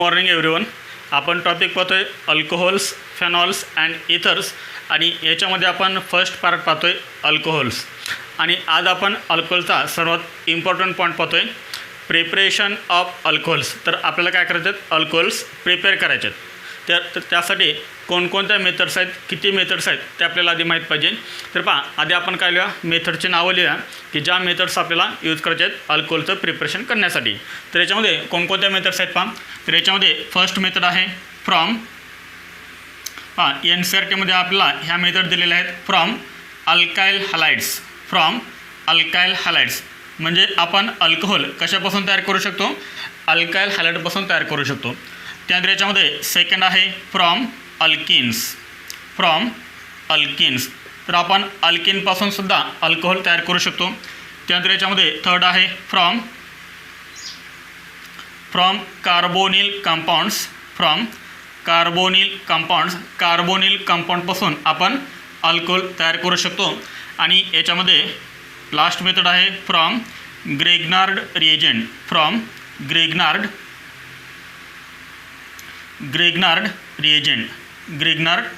Morning everyone. आपण topic पाहतोय alcohols, फेनॉल्स and ethers आणि याच्यामध्ये आपण फर्स्ट पार्ट पाहतोय अल्कोहोल्स. आणि आज आपण अल्कोहोलचा सर्वात इम्पॉर्टंट पॉईंट पाहतोय प्रिपरेशन ऑफ अल्कोहोल्स. तर आपल्याला काय करायचं आहेत, अल्कोहोल्स प्रिपेअर करायचे आहेत. त्यासाठी कोणकोणत्या मेथड्स आहेत, किती मेथड्स आहेत ते आपल्याला आधी माहीत पाहिजे. तर पहा, आधी आपण काय लिहा, मेथडची नावं लिहा की ज्या मेथड्स आपल्याला यूज करायचे आहेत अल्कोहोलचं प्रिपरेशन करण्यासाठी. तर याच्यामध्ये कोणकोणत्या मेथड्स आहेत पहा. तर याच्यामध्ये फर्स्ट मेथड आहे फ्रॉम. पहा, एन सी आर टीमध्ये आपल्याला ह्या मेथड दिलेल्या आहेत from alkyl halides. From alkyl हॅलाइड्स म्हणजे आपण अल्कोहोल कशापासून तयार करू शकतो, अल्काइल हॅलाइडपासून तयार करू शकतो. त्यानंतर याच्यामध्ये सेकंड आहे फ्रॉम अल्किन्स. फ्रॉम अल्किन्स तर आपण अल्किनपासूनसुद्धा अल्कोहोल तयार करू शकतो. त्यानंतर याच्यामध्ये थर्ड आहे from carbonyl compounds. From carbonyl compounds, carbonyl कंपाऊंडपासून आपण अल्कोहोल तयार करू शकतो. आणि याच्यामध्ये लास्ट मेथड आहे from Grignard reagent. From Grignard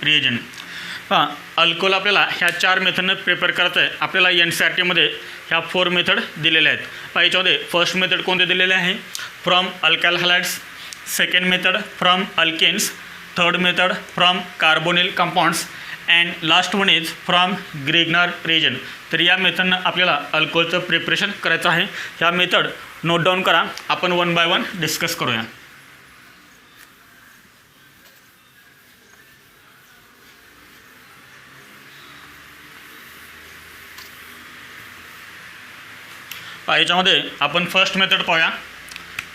reagent. हां, अल्कोहोल आपल्याला ह्या 4 मेथडनं प्रिपेअर करायचं आहे. आपल्याला एन सी आर टीमध्ये ह्या 4 मेथड दिलेल्या आहेत. पहा, याच्यामध्ये फर्स्ट मेथड कोणते दिलेले आहे, from alkyl halides. Second method from alkenes. Third method from carbonyl compounds and last one is from Grignard reagent. तर या मेथडनं आपल्याला अल्कोहोलचं प्रिपरेशन करायचं आहे. ह्या मेथड नोट डाऊन करा, आपण वन बाय वन डिस्कस करूया. याच्यामध्ये आपण फर्स्ट मेथड पाहूया.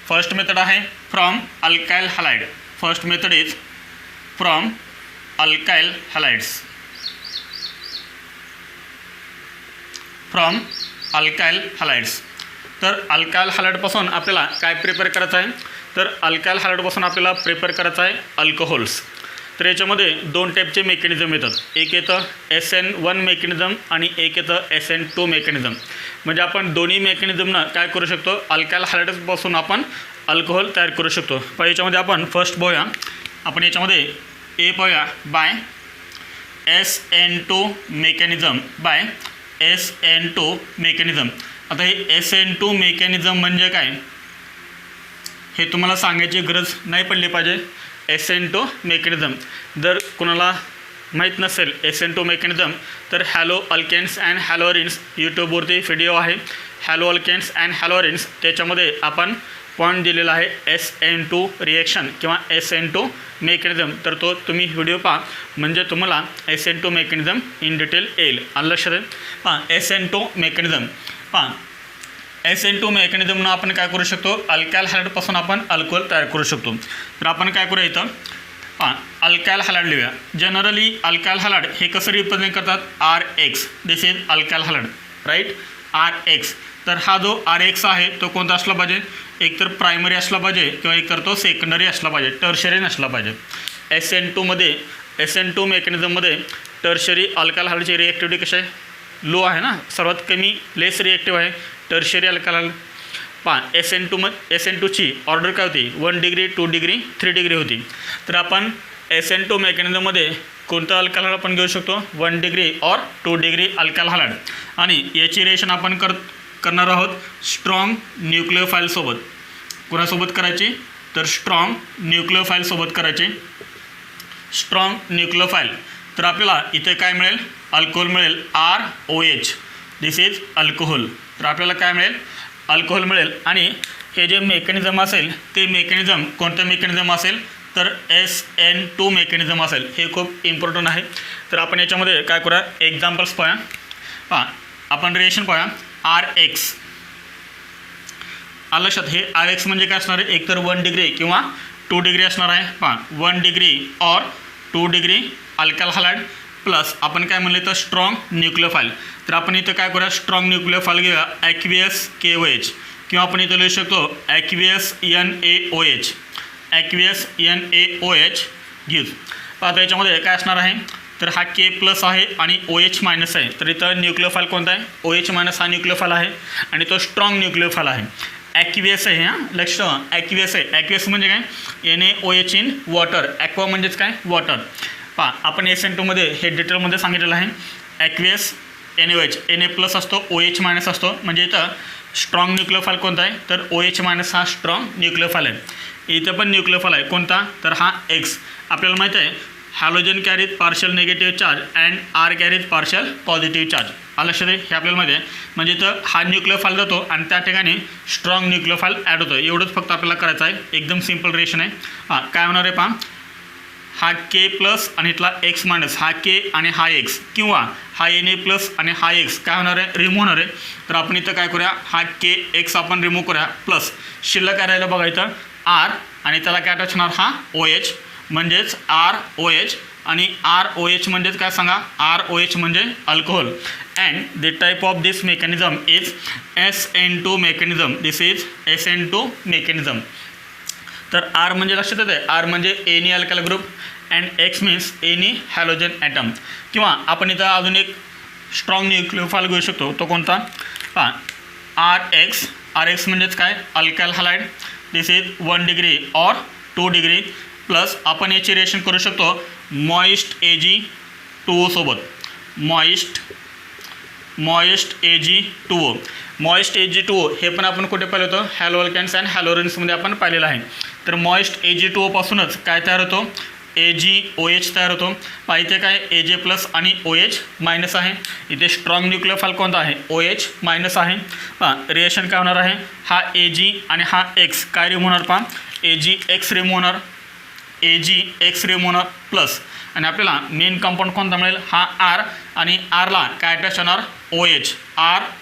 फर्स्ट मेथड आहे from alkyl halide. First method is from alkyl halides. From alkyl halides. तर अल्काइल हॅलाइडपासून आपल्याला काय प्रिपेअर करायचं आहे, तर अल्काइल हॅलाइडपासून आपल्याला प्रिपेअर करायचं आहे अल्कोहोल्स. तर याच्यामध्ये 2 टाईपचे मेकॅनिझम येतात. एक येतं SN1 मेकॅनिझम आणि एक येतं SN2 मेकॅनिझम. म्हणजे आपण दोन्ही मेकॅनिझमनं काय करू शकतो, अल्काइल हॅलाइड्सपासून आपण अल्कोहोल तयार करू शकतो. पण याच्यामध्ये आपण फर्स्ट पाहूया. आपण याच्यामध्ये ए पाहूया bye SN2 mechanism. Bye SN2 mechanism. आता हे SN2 मेकॅनिझम म्हणजे काय हे तुम्हाला सांगायची गरज नाही पडली पाहिजे. SN2 मेकॅनिझम जर कोणाला माहीत नसेल SN2 मेकॅनिझम तर हॅलो अल्केन्स अँड हॅलोरिन्स यूट्यूबवरती व्हिडिओ आहे, हॅलो अल्केन्स अँड हॅलोरिन्स. त्याच्यामध्ये आपण पॉईंट दिलेला आहे SN2 रिएक्शन किंवा SN2 मेकॅनिझम. तर तो तुम्ही व्हिडिओ पहा म्हणजे तुम्हाला SN2 मेकॅनिझम इन डिटेल येईल. आलं लक्षात आहे. पहा, SN2 मेकॅनिझम. पहा, SN2 मेकॅनिझमनं आपण काय करू शकतो, अल्काइल हॅलाइडपासून आपण अल्कोहोल तयार करू शकतो. तर आपण काय करूया इथं, हां, अल्काइल हॅलाइड लिहूया. जनरली अल्काइल हॅलाइड हे कसं रिप्रेझेंट करतात, RX. This is alkyl halide, right, RX. तर हा जो RX आहे तो कोणता असला पाहिजे, एकतर प्रायमरी असला पाहिजे किंवा एकतर तो सेकंडरी असला पाहिजे, टर्शरी नसला पाहिजे. SN2 मेकॅनिझममध्ये टर्शरी अल्काइल हॅलाइडची रिॲक्टिव्हिटी कशी आहे, लो आहे ना, सर्वात कमी लेस रिॲक्टिव्ह आहे टर्शरी अल्काइल हॅलाइड. पहा, SN2ची ऑर्डर काय होती, 1 डिग्री 2 डिग्री 3 डिग्री होती. तर आपण SN2 मेकॅनिझममध्ये कोणतं अल्काइल हॅलाइड आपण घेऊ शकतो, 1 डिग्री और 2 डिग्री अल्काइल हॅलाइड. आणि याची रिएक्शन आपण करणार आहोत स्ट्रॉंग न्यूक्लिओफाईलसोबत. कोणासोबत करायची, तर स्ट्रॉंग न्यूक्लिओफाईलसोबत करायची. Strong nucleophile. तर आपल्याला इथे काय मिळेल, अल्कोहोल मिळेल, ROH. This is alcohol. तर आपल्याला काय मिळेल, अल्कोहोल मिळेल. आणि हे जे मेकॅनिझम असेल ते मेकॅनिझम कोणतं मेकॅनिझम असेल, तर SN2 मेकॅनिझम असेल. हे खूप इम्पॉर्टंट आहे. तर आपण याच्यामध्ये काय करूया, एक्झाम्पल्स पाहूया. पहा, आपण रिएक्शन पाहूया. RX आलं लक्षात. हे RX म्हणजे काय असणार आहे, एकतर 1 डिग्री किंवा 2 डिग्री असणार आहे. पहा, 1 डिग्री और 2 डिग्री अल्काइल हॅलाइड प्लस आपण काय म्हणले तर स्ट्रॉंग न्यूक्लिओफाईल. तर आपण इथं काय करूया, स्ट्रॉंग न्यूक्लिओफाईल घेऊया ॲक्वियस KOH किंवा आपण इथं लिहू शकतो ॲक्वियस NaOH. ॲक्वियस NaOH घेऊ. आता याच्यामध्ये काय असणार आहे, तर हा K+ आहे आणि OH- आहे. तर इथं न्यूक्लिओफाईल कोणता आहे, OH- हा न्यूक्लिओफाईल आहे आणि तो स्ट्रॉंग न्यूक्लिओफाईल आहे. ॲक्वियस आहे. हां लक्ष ठेवा, ॲक्वियस आहे. ॲक्वियस म्हणजे काय, NaOH इन वॉटर. ॲक्वा म्हणजेच काय, वॉटर. पहा आपण SN2 मध्ये हे डिटेलमध्ये सांगितलेलं आहे. ॲक्वियस NaOH, Na+ असतो, OH- असतो. म्हणजे इथं स्ट्रॉंग न्यूक्लियोफाईल कोणता आहे, तर OH- हा स्ट्रॉंग न्यूक्लियोफाईल आहे. इथं पण न्यूक्लियोफाईल आहे कोणता, तर हा X. आपल्याला माहीत आहे halogen carries partial negative charge and R carries partial positive charge. लक्षात आहे, हे आपल्याला माहिती आहे. म्हणजे इथं हा न्यूक्लियोफाईल जातो आणि त्या ठिकाणी स्ट्रॉंग न्यूक्लियोफाईल ॲड होतो. एवढंच फक्त आपल्याला करायचं आहे. एकदम सिम्पल रिएक्शन आहे. हां काय होणार आहे पहा, हा K+ आणि इथला X- हा K आणि हा X, किंवा हा Na+ आणि हा X काय होणार आहे, रिमूव्ह होणार आहे. तर आपण इथं काय करूया, हा KX आपण रिमूव्ह करूया, प्लस शिल्लक काय राहिलं बघा इथं R, आणि त्याला काय अटॅच होणार, हा OH म्हणजेच ROH. आणि ROH म्हणजेच काय सांगा, ROH म्हणजे alcohol. And the type of this mechanism is SN2 mechanism. This is SN2 mechanism. तर R म्हणजे लक्षात येते, R म्हणजे any alkyl group and X means any halogen atom. किंवा आपण इथं अजून एक स्ट्रॉंग न्यूक्लियोफाईल घेऊ शकतो, तो कोणता, RX. RX म्हणजेच काय, alkyl halide. This is 1 degree और 2 डिग्री. प्लस आपण याची रिएक्शन करू शकतो मॉइस्ट Ag2O सोबत. Moist Ag2O. मॉइस्ट Ag2O हे पण आपण कुठे पाहिलं होतं, हॅलो अल्कॅन्स अँड हॅलोरेन्समध्ये आपण पाहिलेलं आहे. तर मॉइस्ट Ag2O पासूनच काय तयार होतो, AgOH तयार होतो. इथे काय Aj+ आणि OH- आहे. इथे स्ट्रॉंग न्यूक्लियोफाईल कोणता आहे, OH- आहे. रिएक्शन काय होणार आहे, हा Ag आणि हा X काय रिमूव्ह होणार पहा, AgX रिमूव्ह होणार, AgX रिमूव्ह होणार, प्लस आणि आपल्याला मेन कंपाऊंड कोणता मिळेल, हा R, आणि Rला काय अटॅच होणार,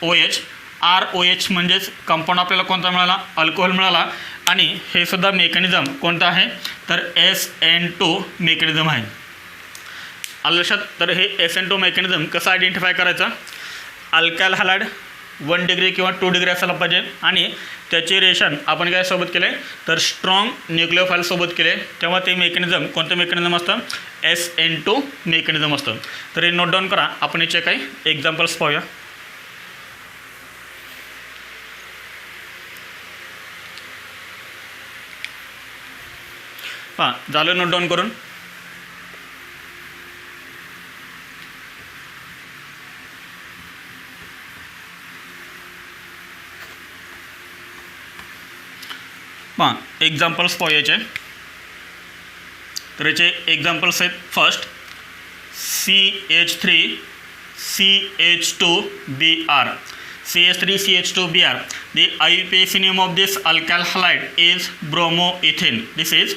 OH. ROH म्हणजेच कंपाऊंड आपल्याला कोणता मिळाला, अल्कोहोल मिळाला. आणि हे सुद्धा मेकॅनिझम कोणतं आहे, तर SN2 मेकॅनिझम आहे. आलं लक्षात. तर हे SN2 मेकॅनिझम कसं आयडेंटिफाय करायचं, अल्काइल हॅलाइड 1 डिग्री किंवा 2 डिग्री असायला पाहिजे, आणि त्याचे रिएक्शन आपण काय सोबत केले, तर स्ट्रॉंग न्यूक्लियोफाईल सोबत केले, तेव्हा ते मेकॅनिझम कोणतं मेकॅनिझम असतं, SN2 मेकॅनिझम असतं. तर हे नोट डाऊन करा. आपण याचे काही एक्झाम्पल्स पाहूया. झालं नोट डाऊन करून. एक्झाम्पल्स पाहूयाचे. तर याचे एक्झाम्पल्स आहेत. First CH3 CH2Br. CH3CH2Br. The IUPAC name of this alkyl halide is bromoethane. This is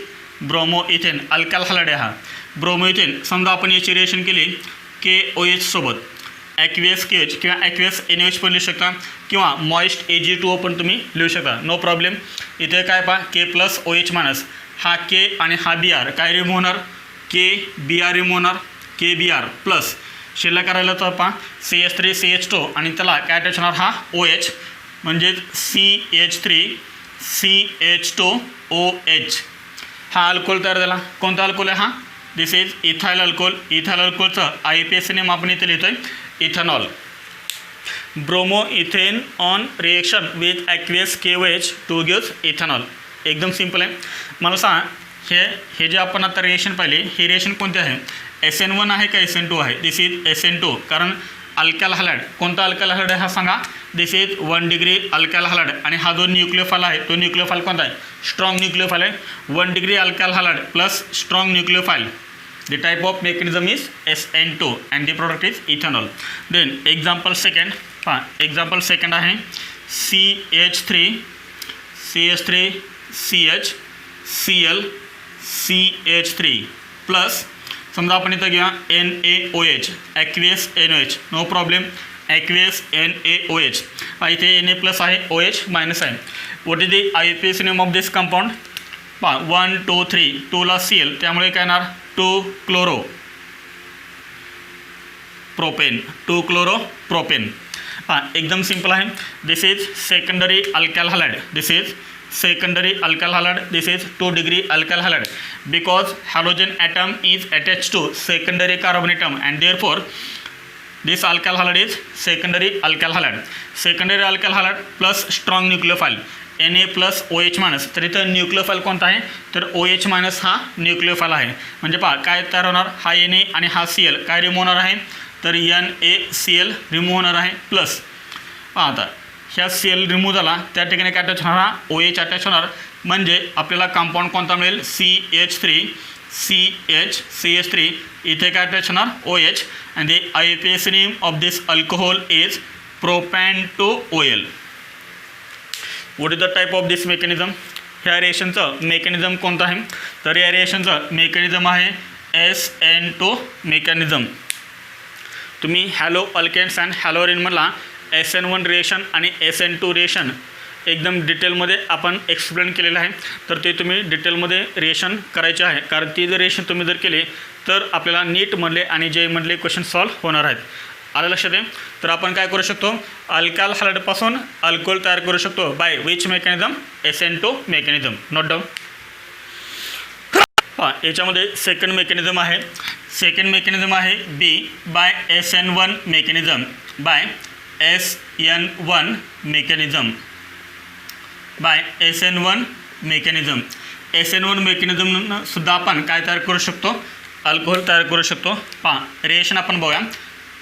bromoethane. Alkyl halide आहे हा ब्रोमोइथेन. समजा आपण याची रिएक्शन केली KOH सोबत, ॲक्वियस KOH किंवा ॲक्वियस NaOH पण लिहू शकता, किंवा मॉइस्ट Ag2O पण तुम्ही लिहू शकता, नो प्रॉब्लेम. इथे काय पहा, K+ OH- हा K आणि हा Br काय रिमूव्ह होणार, KBr रिमूव्ह होणार, KBr प्लस शिल्लक करायला तर पहा CH3 CH2 आणि त्याला काय अटॅच होणार, हा OH म्हणजेच CH3 CH2OH. हा अल्कोहोल तयार झाला. कोणता अल्कोहोल आहे हा, this is ethyl alcohol. Ethyl अल्कोहोलचं IUPAC नेम आपण इथे लिहितो आहे, ethanol. Bromoethane on reaction with aqueous KOH to gives ethanol. एकदम सिम्पल आहे. मला सांग, हे जे आपण आता रिएक्शन पाहिले, हे रिएक्शन कोणते आहे, SN1 आहे का SN2 आहे, दिस इज SN2. कारण अल्काइल हॅलाइड, कोणता अल्काइल हॅलाइड आहे हा सांगा, दिस इज 1 डिग्री अल्काइल हॅलाइड. आणि हा जो न्यूक्लियोफाईल आहे तो न्यूक्लियोफाईल कोणता आहे, स्ट्रॉंग न्यूक्लियोफाईल आहे. 1 degree alkyl halide plus strong nucleophile. The type of mechanism is SN2 and the product is ethanol. Then example second. Example second आहे CH3CH4ClCH3 प्लस समजा आपण इथं घेऊया NaOH, aqueous NaOH, no problem, aqueous NaOH. इथे Na+ आहे, OH- आहे. What is the IUPAC name of this compound, 1 2 3, 2ला Cl, त्यामुळे काय येणार 2 क्लोरोप्रोपेन. एकदम सिम्पल आहे. This is secondary alkyl halide. This is secondary alkyl halide. This is 2 degree alkyl halide because halogen atom is attached to secondary carbon atom and therefore this alkyl halide is secondary alkyl halide. Secondary alkyl halide plus strong nucleophile Na plus OH minus, तर इथं nucleophile कोणता आहे तर OH minus हा nucleophile आहे. म्हणजे पहा काय तयार होणार, हा Na आणि हा Cl काय रिमूव्ह होणार आहे तर NaCl रिमूव्ह होणार आहे. प्लस पहा आता ह्या Cl रिमूव्ह झाला त्या ठिकाणी काय अटॅच होणार, हा OH अटॅच होणार. म्हणजे आपल्याला कंपाऊंड कोणता मिळेल CH3 इथे काय अटॅच होणार OH. And the IUPAC name of this alcohol is propan two ol. What is the type of this mechanism. ह्या रिएक्शनचं मेकॅनिझम कोणतं आहे तर या रिएक्शनचं मेकॅनिझम आहे SN2 मेकॅनिझम. तुम्ही हॅलो अल्केन्स अँड हॅलोरिनमधला SN1 रिएक्शन आणि SN2 रिएक्शन एकदम डिटेलमध्ये आपण एक्सप्लेन केलेलं आहे. तर ते तुम्ही डिटेलमध्ये रिएक्शन करायचे आहे, कारण ती जर रिएक्शन तुम्ही जर केले तर आपल्याला नीटमधले आणि जेईमधले क्वेश्चन सॉल्व्ह होणार आहेत. आलं लक्षात आहे. तर आपण काय करू शकतो, अल्काल हॅलाइडपासून अल्कोहोल तयार करू शकतो by which mechanism SN2 mechanism. Note down. पहा याच्यामध्ये सेकंड मेकॅनिझम आहे B by SN1 mechanism SN1 mechanism सुद्धा आपण काय तयार करू शकतो, अल्कोहोल तयार करू शकतो. पहा रिएक्शन आपण बघूया.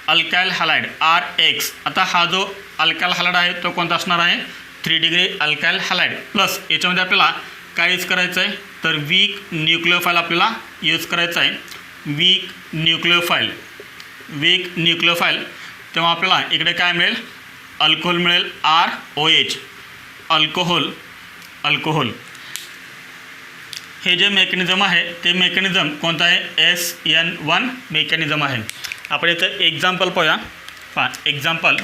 Alkyl halide RX. आता हा जो अल्काइल हॅलाइड आहे तो कोणता असणार आहे 3 डिग्री अल्काइल हॅलाइड. प्लस याच्यामध्ये आपल्याला काय यूज करायचं आहे तर वीक न्यूक्लिओफाईल आपल्याला यूज करायचं आहे. वीक न्यूक्लिओफाईल तेव्हा आपल्याला इकडे काय मिळेल अल्कोहोल मिळेल ROH. अल्कोहोल हे जे मेकॅनिझम आहे ते मेकॅनिझम कोणतं आहे SN1 मेकॅनिझम आहे. आपण इथं एक्झाम्पल पाहूया. पहा example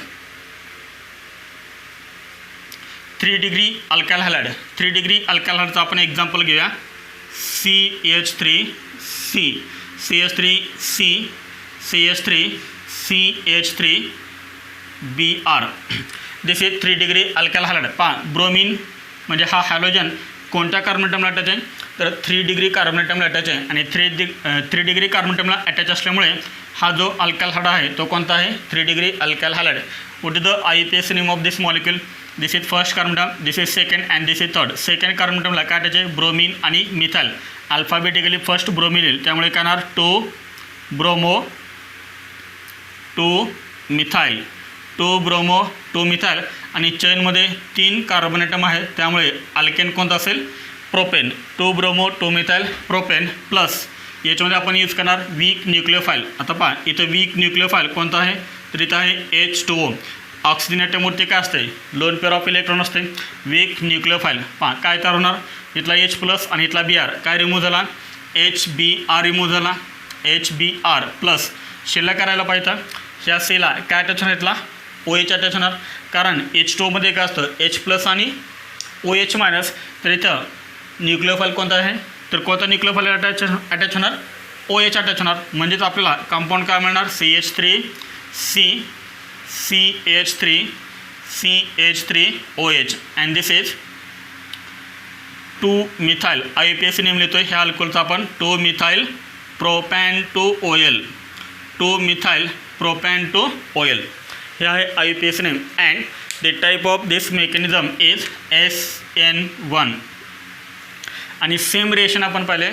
3 degree alkyl halide. 3 degree alkyl हॅलाइडचं आपण एक्झाम्पल घेऊया. CH3CH3CH3CH3Br. This is 3 degree alkyl halide. पहा ब्रोमीन म्हणजे हा हॅलोजन कोणत्या कार्बन ॲटमला अटॅच आहे तर 3 डिग्री कार्बन ॲटमला अटॅच आहे. आणि 3 डिग्री कार्बन ॲटमला अटॅच असल्यामुळे हा जो अल्काइल हॅलाइड आहे तो कोणता आहे 3 degree alkyl halide. What is the IUPAC name of this molecule. This is first carbon atom, this is second and this is third. Second carbon ॲटमला काय अटॅच आहे ब्रोमीन आणि मिथाइल. अल्फाबेटिकली फर्स्ट ब्रोमीन येईल त्यामुळे काय होणार 2 bromo 2 methyl 2 bromo 2 methyl. आणि चेनमध्ये 3 carbon item आहे त्यामुळे अल्केन कोणता असेल propane. 2 bromo 2 methyl propane. Plus याच्यामध्ये आपण यूज करणार वीक न्यूक्लिओफाईल. आता पहा इथं वीक न्यूक्लिओफाईल कोणतं आहे तर इथं आहे H2O. ऑक्सिजन ॲटमवरती काय असते लोन पेअर ऑफ इलेक्ट्रॉन असते. वीक न्यूक्लिओफाईल पहा काय तयार होणार इथला H प्लस आणि इथला Br काय रिमूव्ह झाला HBr रिमूव्ह झाला. HBr प्लस शिल्लक करायला पाहिजे ह्या सेला काय अटॅच होणार इथला OH अटॅच होणार, कारण H2मध्ये काय असतं H प्लस आणि OH मायनस. तर इथं न्यूक्लिओफाईल कोणता आहे तर कोणता न्यूक्लिओफाईल अटॅच होणार OH अटॅच होणार. म्हणजेच आपल्याला कंपाऊंड काय मिळणार CH3OH. And this is 2 methyl. IUPAC name लिहितो ह्या अल्कोहोलचा आपण 2 मिथाइल प्रोपॅन-टू-OL. 2 मिथाइल प्रोपॅन-टू-OL हे आहे IUPAC name. And the type of this mechanism is SN1. आणि सेम रिएक्शन आपण पाहिले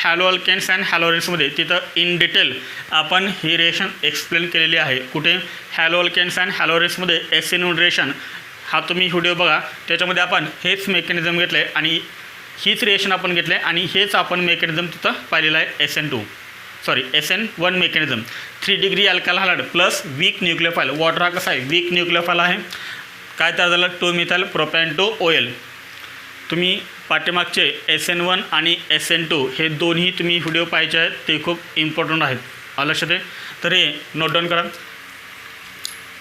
हॅलो अल्केन्स अँड हॅलोरिन्समध्ये. तिथं इन डिटेल आपण ही रिएक्शन एक्सप्लेन केलेली आहे. कुठे हॅलो अल्केन्स अँड हॅलोरिन्समध्ये SN1 रिएक्शन हा तुम्ही व्हिडिओ बघा. त्याच्यामध्ये आपण हेच मेकॅनिझम घेतलं आहे आणि हीच रिएक्शन आपण घेतलं आहे आणि हेच आपण मेकॅनिझम तिथं पाहिलेलं आहे SN1 mechanism. 3 degree alkyl halide plus weak nucleophile. Water हा कसा आहे वीक न्यूक्लिओफाईल आहे. काय तयार झालं 2 मिथाइल प्रोपॅन-टू-OL. तुम्ही पाठीमागचे SN1 आणि SN2 हे दोन्ही तुम्ही व्हिडिओ पाहायचे आहेत, ते खूप इम्पॉर्टंट आहेत. लक्षात आहे. तर हे नोट डाऊन करा.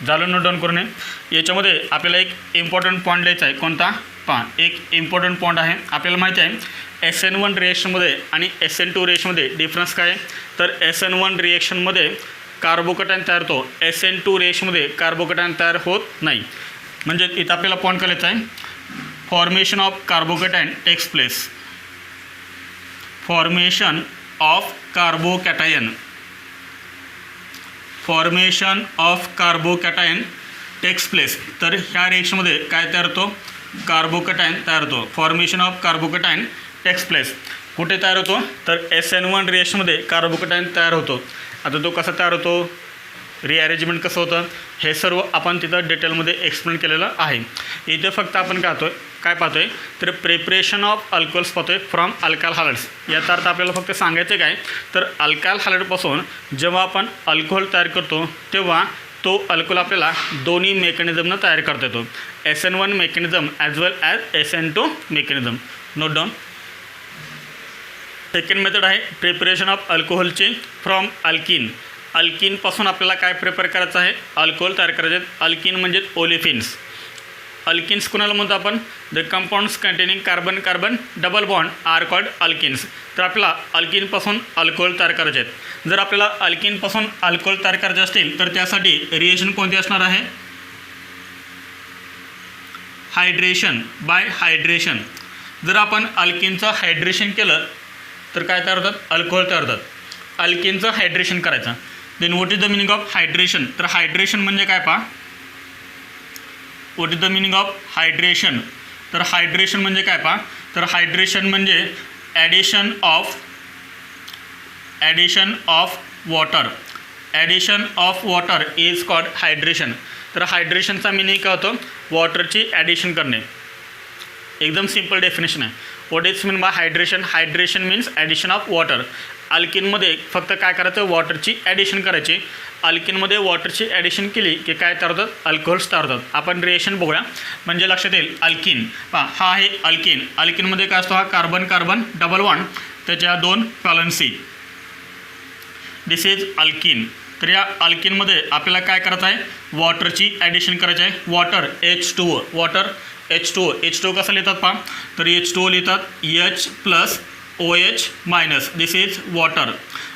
झालं नोट डाऊन करून. याच्यामध्ये आपल्याला एक इम्पॉर्टंट पॉईंट द्यायचा आहे. कोणता पहा एक इम्पॉर्टंट पॉईंट आहे. आपल्याला माहिती आहे SN1 रिएक्शनमध्ये आणि SN2 रिएक्शनमध्ये डिफरन्स काय आहे तर SN1 रिएक्शनमध्ये कार्बोकॅटायन तयार होतो, SN2 रिएक्शनमध्ये कार्बोकॅटायन तयार होत नाही. म्हणजे इथं आपल्याला पॉईंट करायचा आहे formation of carbocation takes place. Formation of carbocation takes place. तर ह्या रिएक्शनमध्ये काय तयार होतो कार्बोकटायन तयार होतो. Formation of carbocation takes place. कुठे तयार होतो तर SN1 रिएक्शनमध्ये कार्बोकटायन तयार होतो. आता तो कसा तयार होतो, रिअरेंजमेंट कसं होतं, हे सर्व आपण तिथं डिटेलमध्ये एक्सप्लेन केलेलं आहे. इथे फक्त आपण काय पाहतोय तर प्रिपरेशन ऑफ अल्कोहोल्स पाहतोय फ्रॉम अल्कायल हॅलाइड्स. याचा अर्थ आपल्याला फक्त सांगायचं काय तर अल्कायल हॅलाइडपासून जेव्हा आपण अल्कोहोल तयार करतो तेव्हा तो अल्कोहोल आपल्याला दोन्ही मेकॅनिझमनं तयार करता येतो. SN1 mechanism as well as SN2 mechanism. Note down. Second method आहे प्रिपरेशन ऑफ अल्कोहोलची फ्रॉम अल्किन. अल्किनपासून आपल्याला काय प्रिपेअर करायचं आहे, अल्कोहोल तयार करायचे आहेत. अल्किन म्हणजे ओलेफिन्स. अल्किन्स कुणाला म्हणतो आपण, the compounds containing carbon carbon double bond are called alkenes. तर आपल्याला अल्किनपासून अल्कोहोल तयार करायचे आहेत. जर आपल्याला अल्किनपासून अल्कोहोल तयार करायचे असतील तर त्यासाठी रिएक्शन कोणती असणार आहे, हायड्रेशन बाय हायड्रेशन. जर आपण अल्किनचं हायड्रेशन केलं तर काय तयार होतात, अल्कोहोल तयार होतात. अल्किनचं हायड्रेशन करायचं. Then what is the meaning of hydration. तर हायड्रेशन म्हणजे काय पहा, what is the meaning of hydration. तर हायड्रेशन म्हणजे काय पहा, तर हायड्रेशन म्हणजे addition of water. Addition of water is called hydration. तर हायड्रेशनचा मिनिंग काय होतो, वॉटरची ॲडिशन करणे. एकदम सिम्पल डेफिनेशन आहे. What is mean by hydration. Hydration means addition of water. अल्किनमध्ये फक्त काय करायचं, वॉटरची ॲडिशन करायची. अल्किनमध्ये वॉटरची ॲडिशन केली की काय तयार होतात, अल्कोहोल्स तयार होतात. आपण रिएक्शन बघूया म्हणजे लक्षात येईल. अल्किन पहा, हा आहे अल्किन. अल्किनमध्ये काय असतो, हा कार्बन कार्बन डबल बॉन्ड, त्याच्या दोन व्हॅलेन्सी. This is alkene. तर या अल्किनमध्ये आपल्याला काय करायचं आहे, वॉटरची ॲडिशन करायची आहे. Water H2O. वॉटर H2O कसं लिहितात पहा, तर H2O लिहितात H+OH-. This is water.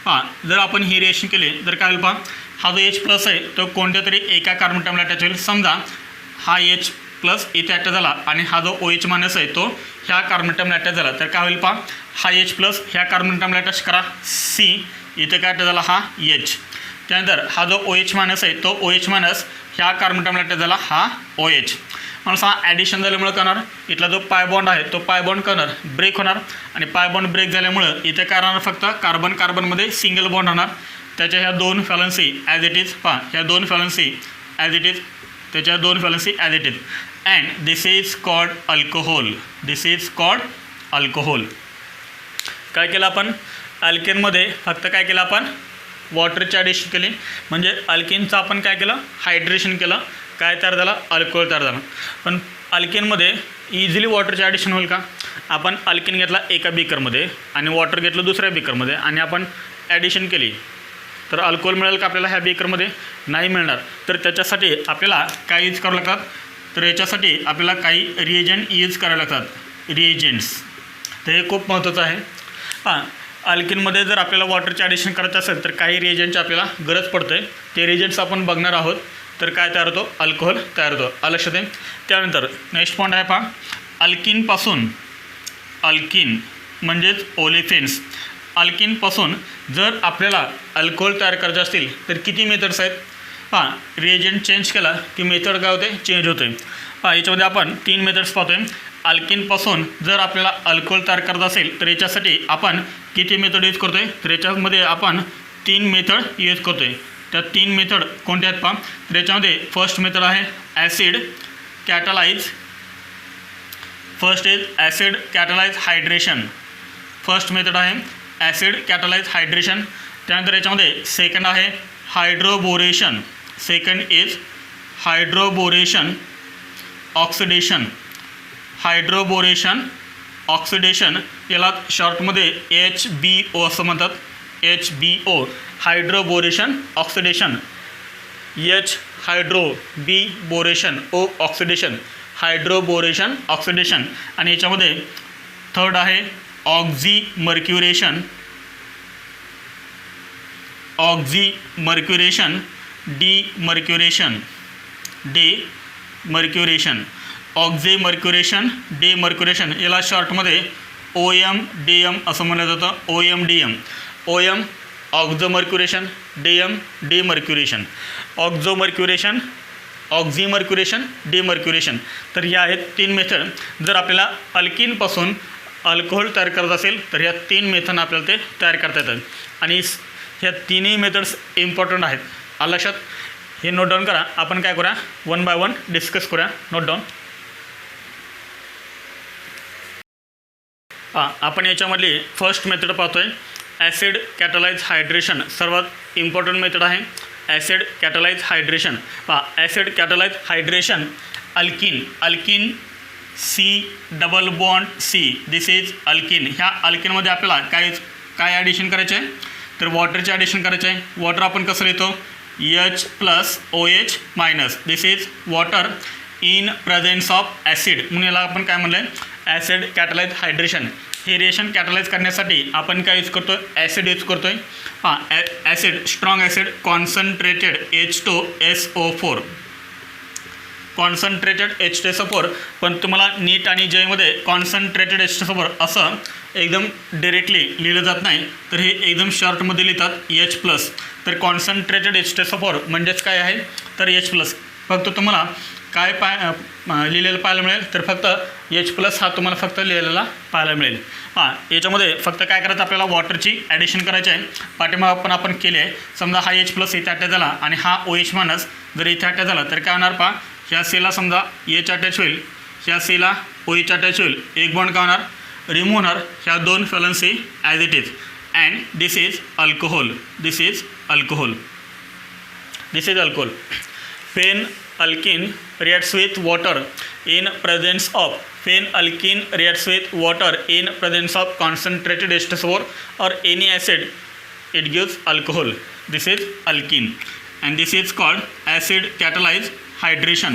हां, जर आपण ही रिएक्शन केली तर काय होईल पहा, हा जो H+ आहे तो कोणत्या तरी एका कार्बन ॲटमला अटॅच होईल. समजा हा H+ इथे अटॅच झाला आणि हा जो OH- आहे तो ह्या कार्बन ॲटमला अटॅच झाला. तर काय होईल पहा, हा H+ ह्या कार्बन ॲटमला अटॅच करा C, इथे काय अटॅच झाला हा H. त्यानंतर हा जो OH- आहे तो OH- ह्या कार्बन ॲटमला अटॅच झाला हा OH. म्हणून हा ॲडिशन झाल्यामुळे करणार, इथला जो पाय बॉन्ड आहे तो पाय बॉन्ड करणार ब्रेक होणार आणि पाय बॉन्ड ब्रेक झाल्यामुळं इथे काय राहणार, फक्त कार्बन कार्बनमध्ये सिंगल बॉन्ड राहणार. त्याच्या ह्या दोन व्हॅलेन्सी ॲज इट इज पहा, ह्या दोन व्हॅलेन्सी ॲज इट इज, त्याच्या दोन valency as it is. And this is called alcohol. This is called alcohol. काय केलं आपण, अल्किनमध्ये फक्त काय केलं आपण, वॉटरची ॲडिशन केली. म्हणजे अल्किनचं आपण काय केलं, हायड्रेशन केलं. काय तयार झाला, अल्कोहोल तयार झाला. पण अल्किनमध्ये इझिली वॉटरचे ॲडिशन होईल का, आपण अल्किन घेतला एका बीकरमध्ये आणि वॉटर घेतलं दुसऱ्या बीकरमध्ये आणि आपण ॲडिशन केली तर अल्कोहोल मिळेल का आपल्याला ह्या बीकरमध्ये, नाही मिळणार. तर त्याच्यासाठी आपल्याला काय यूज करावं लागतात, तर याच्यासाठी आपल्याला काही रिएजंट यूज करावे लागतात, रिएजंट्स. तर हे खूप महत्त्वाचं आहे. हां, अल्किनमध्ये जर आपल्याला वॉटरचे ॲडिशन करायचं असेल तर काही रिएजंटची आपल्याला गरज पडते. ते रिएजंट्स आपण बघणार आहोत. तर काय तयार होतो, अल्कोहोल तयार होतो. लक्षात आहे. त्यानंतर नेक्स्ट पॉईंट आहे पहा, अल्किनपासून, अल्किन म्हणजेच ओलेफिन्स. अल्किनपासून जर आपल्याला अल्कोहोल तयार करायचे असतील तर किती मेथड्स आहेत पहा. रिएजंट चेंज केला की मेथड काय होते, चेंज होते. पहा, याच्यामध्ये आपण 3 मेथड्स पाहतोय. अल्किनपासून जर आपल्याला अल्कोहोल तयार करायचं असेल तर याच्यासाठी आपण किती मेथड यूज करतो आहे, तर याच्यामध्ये आपण 3 मेथड यूज करतो आहे. त्या 3 मेथड कोणत्या आहेत पहा. तर याच्यामध्ये फर्स्ट मेथड आहे acid कॅटलाइज. First is acid catalyse hydration. First method आहे ॲसिड कॅटलाइज हायड्रेशन. त्यानंतर याच्यामध्ये सेकंड आहे hydroboration. Second is hydroboration oxidation. Hydroboration oxidation, याला शॉर्टमध्ये HBO असं म्हणतात. HBO hydroboration oxidation. H hydro, B बोरेशन, O oxidation. Hydroboration oxidation. आणि याच्यामध्ये थर्ड आहे ऑक्झिमर्क्युरेशन. ऑक्झिमर्क्युरेशन, डिमर्क्युरेशन. डिमर्क्युरेशन, ऑक्झिमर्क्युरेशन, डिमर्क्युरेशन, याला शॉर्टमध्ये OMDM असं म्हणलं जातं. OMDM. OM ऑक्झोमर्क्युरेशन, DM डिमर्क्युरेशन. ऑक्झोमर्क्युरेशन ऑक्झिमर्क्युरेशन, डिमर्क्युरेशन. तर ह्या आहेत 3 मेथड. जर आपल्याला अल्किनपासून अल्कोहोल तयार करायचं असेल तर ह्या 3 मेथड आपल्याला ते तयार करता येतात. आणि ह्या तिन्ही मेथड्स इम्पॉर्टंट आहेत. आलं लक्षात? हे नोट डाऊन करा. आपण काय करूया, वन बाय वन डिस्कस करूया. Note down. आपण याच्यामधली फर्स्ट मेथड पाहतोय, ॲसिड कॅटलाइज हायड्रेशन. सर्वात इम्पॉर्टंट मेथड आहे acid catalyse hydration. Acid catalyse hydration, alkene C double bond C, this is alkene. ह्या अल्किनमध्ये आपल्याला काय ॲडिशन करायचं आहे, तर वॉटरचे ॲडिशन करायचे आहे. वॉटर आपण कसं लिहितो, H+OH-, this is water in presence of acid. म्हणून याला आपण काय म्हणलं आहे, ॲसिड कॅटलाइज हायड्रेशन. हे रिएक्शन कॅटलाइज करण्यासाठी आपण काय यूज करतो, ॲसिड यूज करतो आहे. Acid, strong acid, concentrated H2SO4, concentrated H2SO4. पण तुम्हाला नीट आणि जेमध्ये कॉन्सन्ट्रेटेड H2SO4 असं एकदम डिरेक्टली लिहिलं जात नाही, तर हे एकदम शॉर्टमध्ये लिहितात H+. तर कॉन्सन्ट्रेटेड H2SO4 म्हणजेच काय आहे, तर H+. फक्त तुम्हाला काय लिहिलेलं पाहायला मिळेल, तर फक्त H+ हा तुम्हाला फक्त लिहिलेला पाहायला मिळेल. याच्यामध्ये फक्त काय करायचं, आपल्याला वॉटरची ॲडिशन करायची आहे. पाठीमागं पण आपण केले आहे. समजा हा H+ इथे अटॅच झाला आणि हा OH- जर इथे अटॅच झाला तर काय होणार, ह्या सीला समजा H अटॅच होईल, ह्या सीला OH अटॅच होईल, एक बॉन्ड काय होणार, रिमूव्ह होणार. ह्या 2 valency as it is. And this is alcohol, this is alcohol, this is alcohol. Phenalkene reacts with water in presence of concentrated H2SO4 or any acid. It gives alcohol. This is alkene, and this is called acid catalyzed hydration.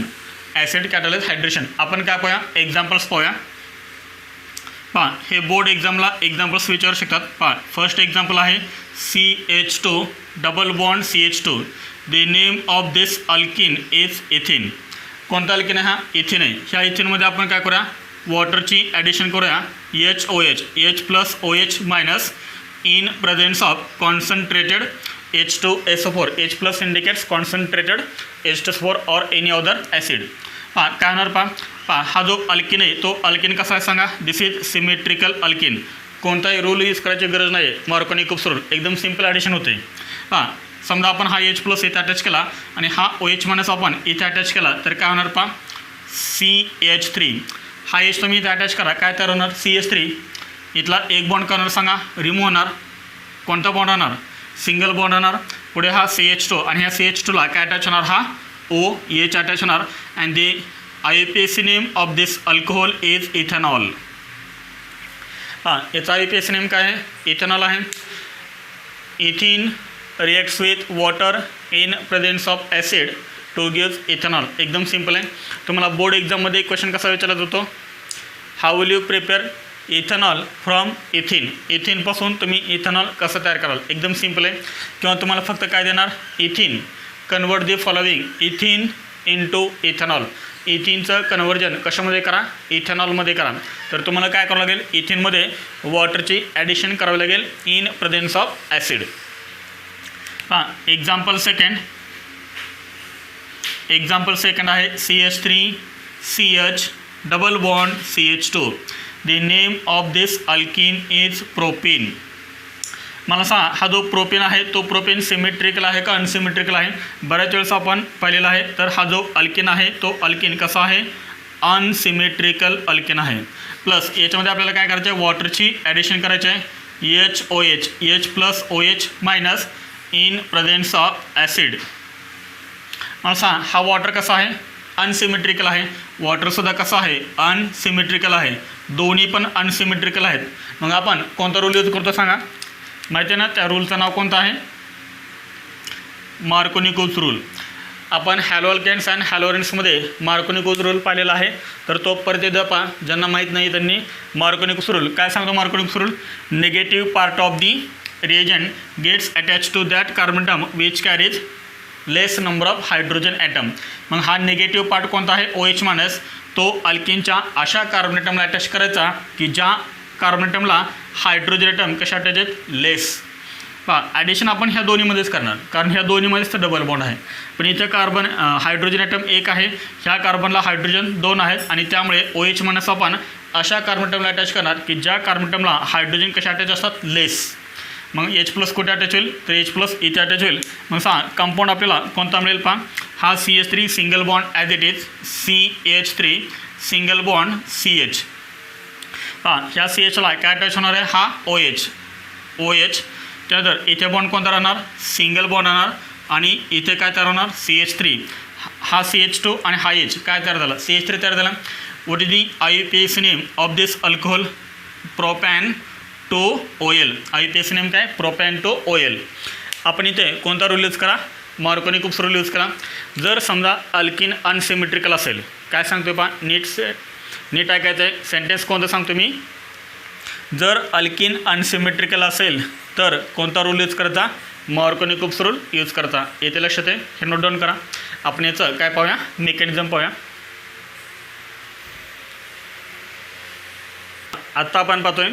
Acid catalyzed hydration. आपण काय पाहूया, examples पाहूया. हे board examples विचारू शकतात. First example आहे CH2 double bond CH2. The name of this alkene is इथिन. कोणता alkene आहे, हा इथिन आहे. ह्या इथिनमध्ये आपण काय करूया, वॉटरची ॲडिशन करूया, H+OH in presence of concentrated H2SO4. H+ indicates concentrated H2SO4 और एनी अदर ॲसिड. काय होणार, हा जो अल्किन आहे तो अल्किन कसा आहे सांगा, दिस इज सिमेट्रिकल अल्किन. कोणताही रूल यूज करायची गरज नाही आहे, मार्कोनी-कुप्स रूल, एकदम सिम्पल ॲडिशन होते. समजा आपण हा H+ इथे अटॅच केला आणि हा OH- आपण इथे अटॅच केला तर काय होणार, CH3. हा H तुम्ही इथे अटॅच करा, काय तयार होणार, CH3. इथला एक बॉन्ड करणार सांगा, रिमूव्ह होणार. कोणता बॉन्ड होणार, सिंगल बॉन्ड होणार. पुढे हा CH2 आणि ह्या CH2ला काय अटॅच होणार, हा OH अटॅच होणार. And the IUPAC name of this alcohol is ethanol. याचा IUPAC नेम काय आहे, इथेनॉल आहे. Ethyne reacts with water in presence of acid to gives ethanol. एकदम सिम्पल आहे. तुम्हाला बोर्ड एक्झाममध्ये क्वेश्चन कसा विचारला जातो, how will you prepare ethanol from ethyne. इथिनपासून तुम्ही इथेनॉल कसं तयार कराल, एकदम सिम्पल आहे. किंवा तुम्हाला फक्त काय देणार, ethyne convert the following ethyne into ethanol. इथिनचं कन्वर्जन कशामध्ये करा, इथेनॉलमध्ये करा. तर तुम्हाला काय करावं लागेल, इथिनमध्ये वॉटरची ॲडिशन करावी लागेल in presence of acid. Example second आहे CH3CH double bond CH2. The name of this alkene is propene. मला सांगा, हा जो प्रोपीन आहे तो प्रोपीन सिमेट्रिकल आहे का अनसिमेट्रिकल आहे. बऱ्याच वेळेस आपण पाहिलेला आहे, तर हा जो अल्किन आहे तो अल्किन कसा आहे, अनसिमेट्रिकल अल्किन आहे. प्लस याच्यामध्ये आपल्याला काय करायचं आहे, वॉटरची ॲडिशन करायची आहे, H+OH in presence of acid. मला सांग, हा वॉटर कसा आहे, अनसिमेट्रिकल आहे. वॉटरसुद्धा कसा आहे, अनसिमेट्रिकल आहे. दोन्ही पण अनसिमेट्रिकल आहेत. मग आपण कोणता रूल यूज करतो सांगा, माहिती आहे ना, त्या रूलचं नाव कोणतं आहे, मार्कोनी-कुप्स रूल. आपण हॅलोअल्केन्स अँड हॅलोरेन्समध्ये मार्कोनी-कुप्स रूल पाहिलेला आहे. तर तो परत एकदा पहा, ज्यांना माहीत नाही त्यांनी. मार्कोनी-कुप्स रूल काय सांगतो, Markovnikov's rule, negative part of the reagent gets attached to that carbon atom which carries less number of hydrogen atom. मग हा निगेटिव्ह पार्ट कोणता आहे, OH-, तो अल्किनच्या अशा कार्बन ॲटमला अटॅच करायचा की ज्या कार्बन ॲटमला हायड्रोजन ॲटम कशा अटॅच आहेत, लेस. पहा ॲडिशन आपण ह्या दोन्हीमध्येच करणार, कारण ह्या दोन्हीमध्येच तर डबल बॉन्ड आहे. पण इथे कार्बन हायड्रोजन ॲटम एक आहे, ह्या कार्बनला हायड्रोजन 2 आहेत आणि त्यामुळे OH म्हणून आपण अशा कार्बन ॲटमला अटॅच करणार की ज्या कार्बन ॲटमला हायड्रोजन कशा अटॅच असतात, लेस. मग H+ कुठे अटॅच होईल, तर H+ इथे अटॅच होईल. मग सांगा कंपाऊंड आपल्याला कोणता मिळेल. पहा हा CH3 single bond as it is, CH3 single bond CH. पहा ह्या CHला काय अटॅच होणार आहे, हा OH. त्यानंतर इथे बॉन्ड कोणता राहणार, सिंगल बॉन्ड राहणार आणि इथे काय तयार होणार, CH3. हा CH2 आणि हा H काय तयार झाला, CH3 तयार झाला. What is the IUPAC name of this alcohol, propan two ol. IUPAC name काय, प्रोपॅन-2-OL. आपण इथे कोणता रूल यूज करा, मार्कोनी-कुप्स रूल यूज करा. जर समजा अल्किन अनसिमेट्रिकल असेल, काय सांगतो पहा, नीट ऐकायचं आहे, सेंटेन्स कोणतं सांगतो मी. जर अल्किन अनसिमेट्रिकल असेल तर कोणता रूल यूज करता, मार्कोनी-कुप्स रूल यूज करता. येथे लक्षात आहे, हे नोट डाऊन करा. आपण याचं काय पाहूया, मेकॅनिझम पाहूया. आत्ता आपण पाहतोय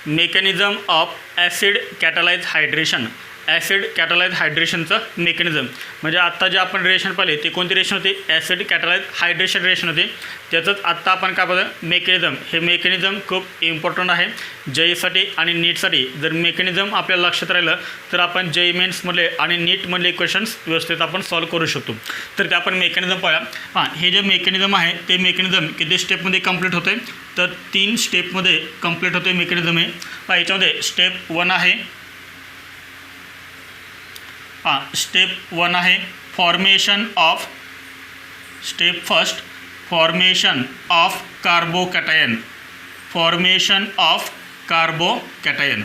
mechanism of acid catalyse hydration. Acid catalyse हायड्रेशनचं मेकॅनिझम म्हणजे आत्ता जे आपण रिएक्शन पाहिले ते कोणती रिएक्शन होती, ॲसिड कॅटालाइज हायड्रेशन रिएक्शन होते. त्याचंच आत्ता आपण काय पाहतो, मेकॅनिझम. हे मेकॅनिझम खूप इम्पॉर्टंट आहे JEE आणि नीटसाठी. जर मेकॅनिझम आपल्याला लक्षात राहिलं तर आपण JEE मेन्समधले आणि नीटमधले क्वेश्चन्स व्यवस्थित आपण सॉल्व्ह करू शकतो. तर ते आपण मेकॅनिझम पाहूया. हां, हे जे मेकॅनिझम आहे ते मेकॅनिझम किती स्टेपमध्ये कंप्लीट होते, तर 3 स्टेपमध्ये कंप्लीट होते मेकॅनिझम. आहे पहा याच्यामध्ये स्टेप 1 आहे. स्टेप 1 आहे formation of, step first formation of carbocation. Formation of carbocation.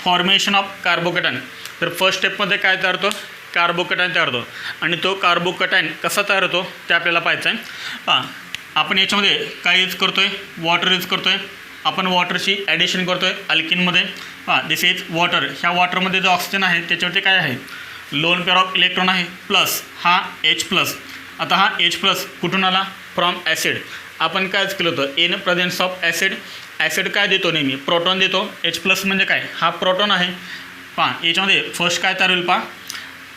Formation of carbocation. तर फर्स्ट स्टेपमध्ये काय तयार होतो, कार्बोकॅटायन तयार होतो आणि तो कार्बोकॅटायन कसा तयार होतो ते आपल्याला पाहायचं आहे. आपण याच्यामध्ये काय यूज करतो आहे, वॉटर यूज करतो आहे. आपण वॉटरची ॲडिशन करतो आहे अल्किनमध्ये. दिस इज वॉटर. ह्या वॉटरमध्ये जो ऑक्सिजन आहे त्याच्यावरती काय आहे, लोन पेअर ऑफ इलेक्ट्रॉन आहे, प्लस हा H+. आता हा H+ कुठून आला, फ्रॉम ॲसिड. आपण कायच केलं होतं, in presence of acid. Acid काय देतो, नेहमी प्रोटॉन देतो. H+ म्हणजे काय, हा प्रोटॉन आहे. याच्यामध्ये फर्स्ट काय तयार होईल,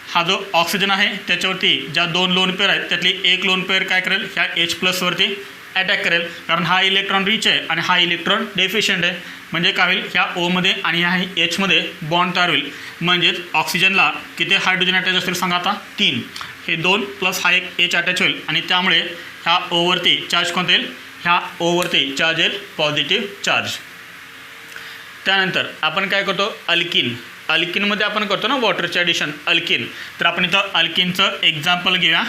हा जो ऑक्सिजन आहे त्याच्यावरती ज्या 2 लोन पेअर आहेत त्यातली एक लोन पेअर काय करेल, ह्या H+ वरती अटॅक करेल, कारण हा इलेक्ट्रॉन रिच आहे आणि हा इलेक्ट्रॉन डेफिशियंट आहे. म्हणजे काय होईल, ह्या ओमध्ये आणि ह्या Hमध्ये बॉन्ड तयार होईल. म्हणजेच ऑक्सिजनला किती हायड्रोजन अटॅच असतील सांगा आता, 3. हे 2 प्लस हा एक H अटॅच होईल आणि त्यामुळे ह्या ओवरती चार्ज कोणता येईल, ह्या ओवरती चार्ज येईल पॉझिटिव्ह चार्ज. त्यानंतर आपण काय करतो, अल्किन. अल्किनमध्ये आपण करतो ना वॉटरचे ॲडिशन, अल्किन. तर आपण इथं अल्किनचं एक्झाम्पल घेऊया,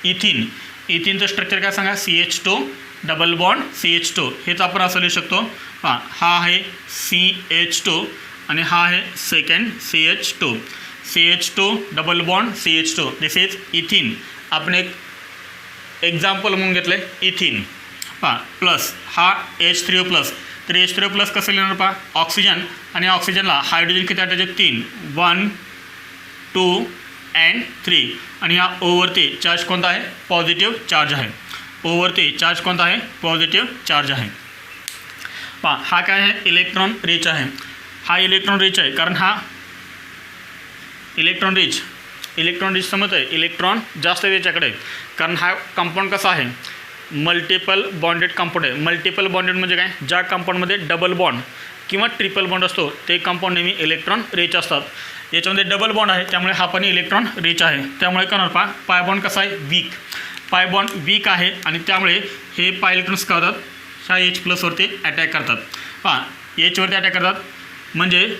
इथिन. इथिनचं स्ट्रक्चर काय सांगा, CH2 डबल बॉन्ड CH2. हेच आपण असं लिहू शकतो. हा आहे CH2 आणि हा आहे second CH2. CH2 double bond CH2. This is इथिन. आपण एक एक्झाम्पल म्हणून घेतलं आहे इथिन. प्लस हा H3O+. तर H3O+ कसं लिहिणार, ऑक्सिजन आणि ऑक्सिजनला हायड्रोजन किती अटॅच आहे, 3. 1 2 and 3 आणि या ओवरती चार्ज कोणता आहे, पॉझिटिव्ह चार्ज आहे. ओवरती चार्ज कोणता आहे, पॉझिटिव्ह चार्ज आहे. हा काय आहे, इलेक्ट्रॉन रिच आहे. हा इलेक्ट्रॉन रिच आहे कारण हा इलेक्ट्रॉन रिच समजत आहे, इलेक्ट्रॉन जास्त याच्याकडे आहे. कारण हा कंपाऊंड कसा आहे, मल्टिपल बॉन्डेड कंपाऊंड आहे. मल्टिपल बॉन्डेड म्हणजे काय, ज्या कंपाऊंडमध्ये डबल बॉन्ड किंवा ट्रिपल बॉन्ड असतो ते कंपाऊंड नेहमी इलेक्ट्रॉन रिच असतात. याच्यामध्ये डबल बॉन्ड आहे त्यामुळे हा पण इलेक्ट्रॉन रिच आहे. त्यामुळे काय होणार, पाय बॉन्ड कसा आहे, वीक. पाय बॉन्ड वीक आहे आणि त्यामुळे हे पाय इलेक्ट्रॉन्स काय होतात, ह्या H+ वरती अटॅक करतात. H वरती अटॅक करतात म्हणजे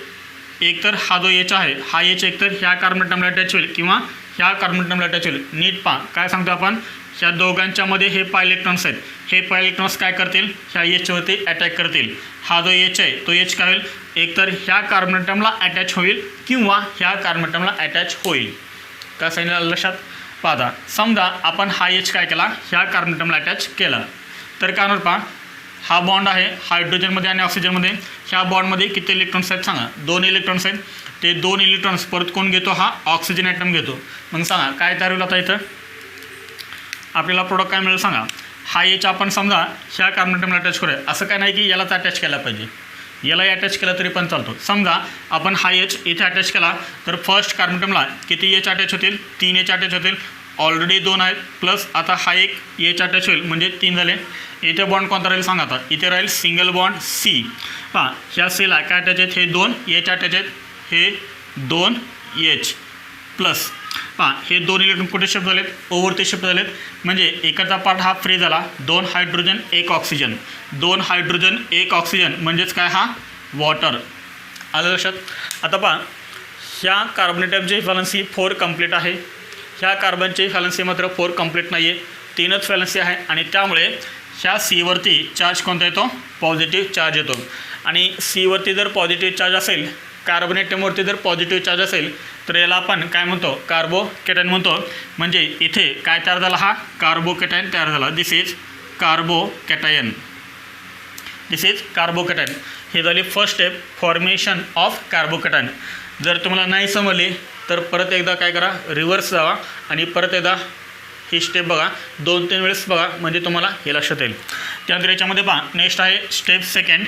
एकतर हा जो H आहे, हा H एकतर ह्या कार्बन ॲटमला अटॅच होईल किंवा ह्या कार्बन ॲटमला अटॅच होईल. नीट काय सांगतो आपण, ह्या दोघांच्यामध्ये हे पाय इलेक्ट्रॉन्स आहेत. हे पाय इलेक्ट्रॉन्स काय करतील, ह्या H वरती अटॅक करतील. हा जो H आहे तो H काय होईल, एकतर ह्या कार्बन ॲटमला अटॅच होईल किंवा ह्या कार्बन ॲटमला अटॅच होईल. काय सांगितलं लक्षात, पाहता. समजा आपण हा H काय केला, ह्या कार्बन ॲटमला अटॅच केला तर काय होणार, हा बॉन्ड आहे हायड्रोजनमध्ये आणि ऑक्सिजनमध्ये. ह्या बॉन्डमध्ये किती इलेक्ट्रॉन्स आहेत सांगा, 2 इलेक्ट्रॉन्स आहेत. ते 2 इलेक्ट्रॉन्स परत कोण घेतो, हा ऑक्सिजन ॲटम घेतो. मग सांगा काय तयार होईल, आता इथं आपल्याला प्रोडक्ट काय मिळेल सांगा. हा H आपण समजा ह्या कार्बन ॲटमला अटॅच करूया, असं काय नाही की यालाच अटॅच केला पाहिजे. यालाही अटॅच केला तरी पण चालतो. समजा आपण हा एच इथे अटॅच केला तर फर्स्ट कार्बन ॲटमला किती एच अटॅच होतील? 3 एच अटॅच होतील. ऑलरेडी 2 आहेत प्लस आता हा एक एच अटॅच होईल म्हणजे 3 झाले. इथे बॉन्ड कोणता राहील सांगा आता? इथे राहील सिंगल बॉन्ड सी. पहा ह्या सीला काय अटॅच आहेत? हे 2 एच अटॅच आहेत, हे 2 एच प्लस पहा हे 2 इलेक्ट्रॉन कुठे शिफ्ट झालेत? ओवरती शिफ्ट झालेत. म्हणजे एकाचा पार्ट हा फ्री झाला. 2 हायड्रोजन 1 ऑक्सिजन, 2 हायड्रोजन 1 ऑक्सिजन म्हणजेच काय? हा वॉटर. आलं लक्षात? आता पहा ह्या कार्बन ॲटमची व्हॅलन्सी 4 कंप्लीट आहे. ह्या कार्बनची व्हॅलन्सी मात्र 4 कंप्लीट नाही आहे, 3च व्हॅलन्सी आहे. आणि त्यामुळे ह्या सीवरती चार्ज कोणता येतो? पॉझिटिव्ह चार्ज येतो. आणि सीवरती जर पॉझिटिव्ह चार्ज असेल, कार्बन ॲटमवरती जर पॉझिटिव्ह चार्ज असेल तर याला आपण काय म्हणतो? कार्बोकॅटायन म्हणतो. म्हणजे इथे काय तयार झाला? हा कार्बोकॅटायन तयार झाला. This is carbocation. This is carbocation. हे झाली first step, formation of carbocation. जर तुम्हाला नाही समजले तर परत एकदा काय करा? रिव्हर्स जावा आणि परत एकदा ही स्टेप बघा, 2-3 वेळेस बघा म्हणजे तुम्हाला हे लक्षात येईल. त्यानंतर याच्यामध्ये पहा नेक्स्ट आहे स्टेप सेकंड.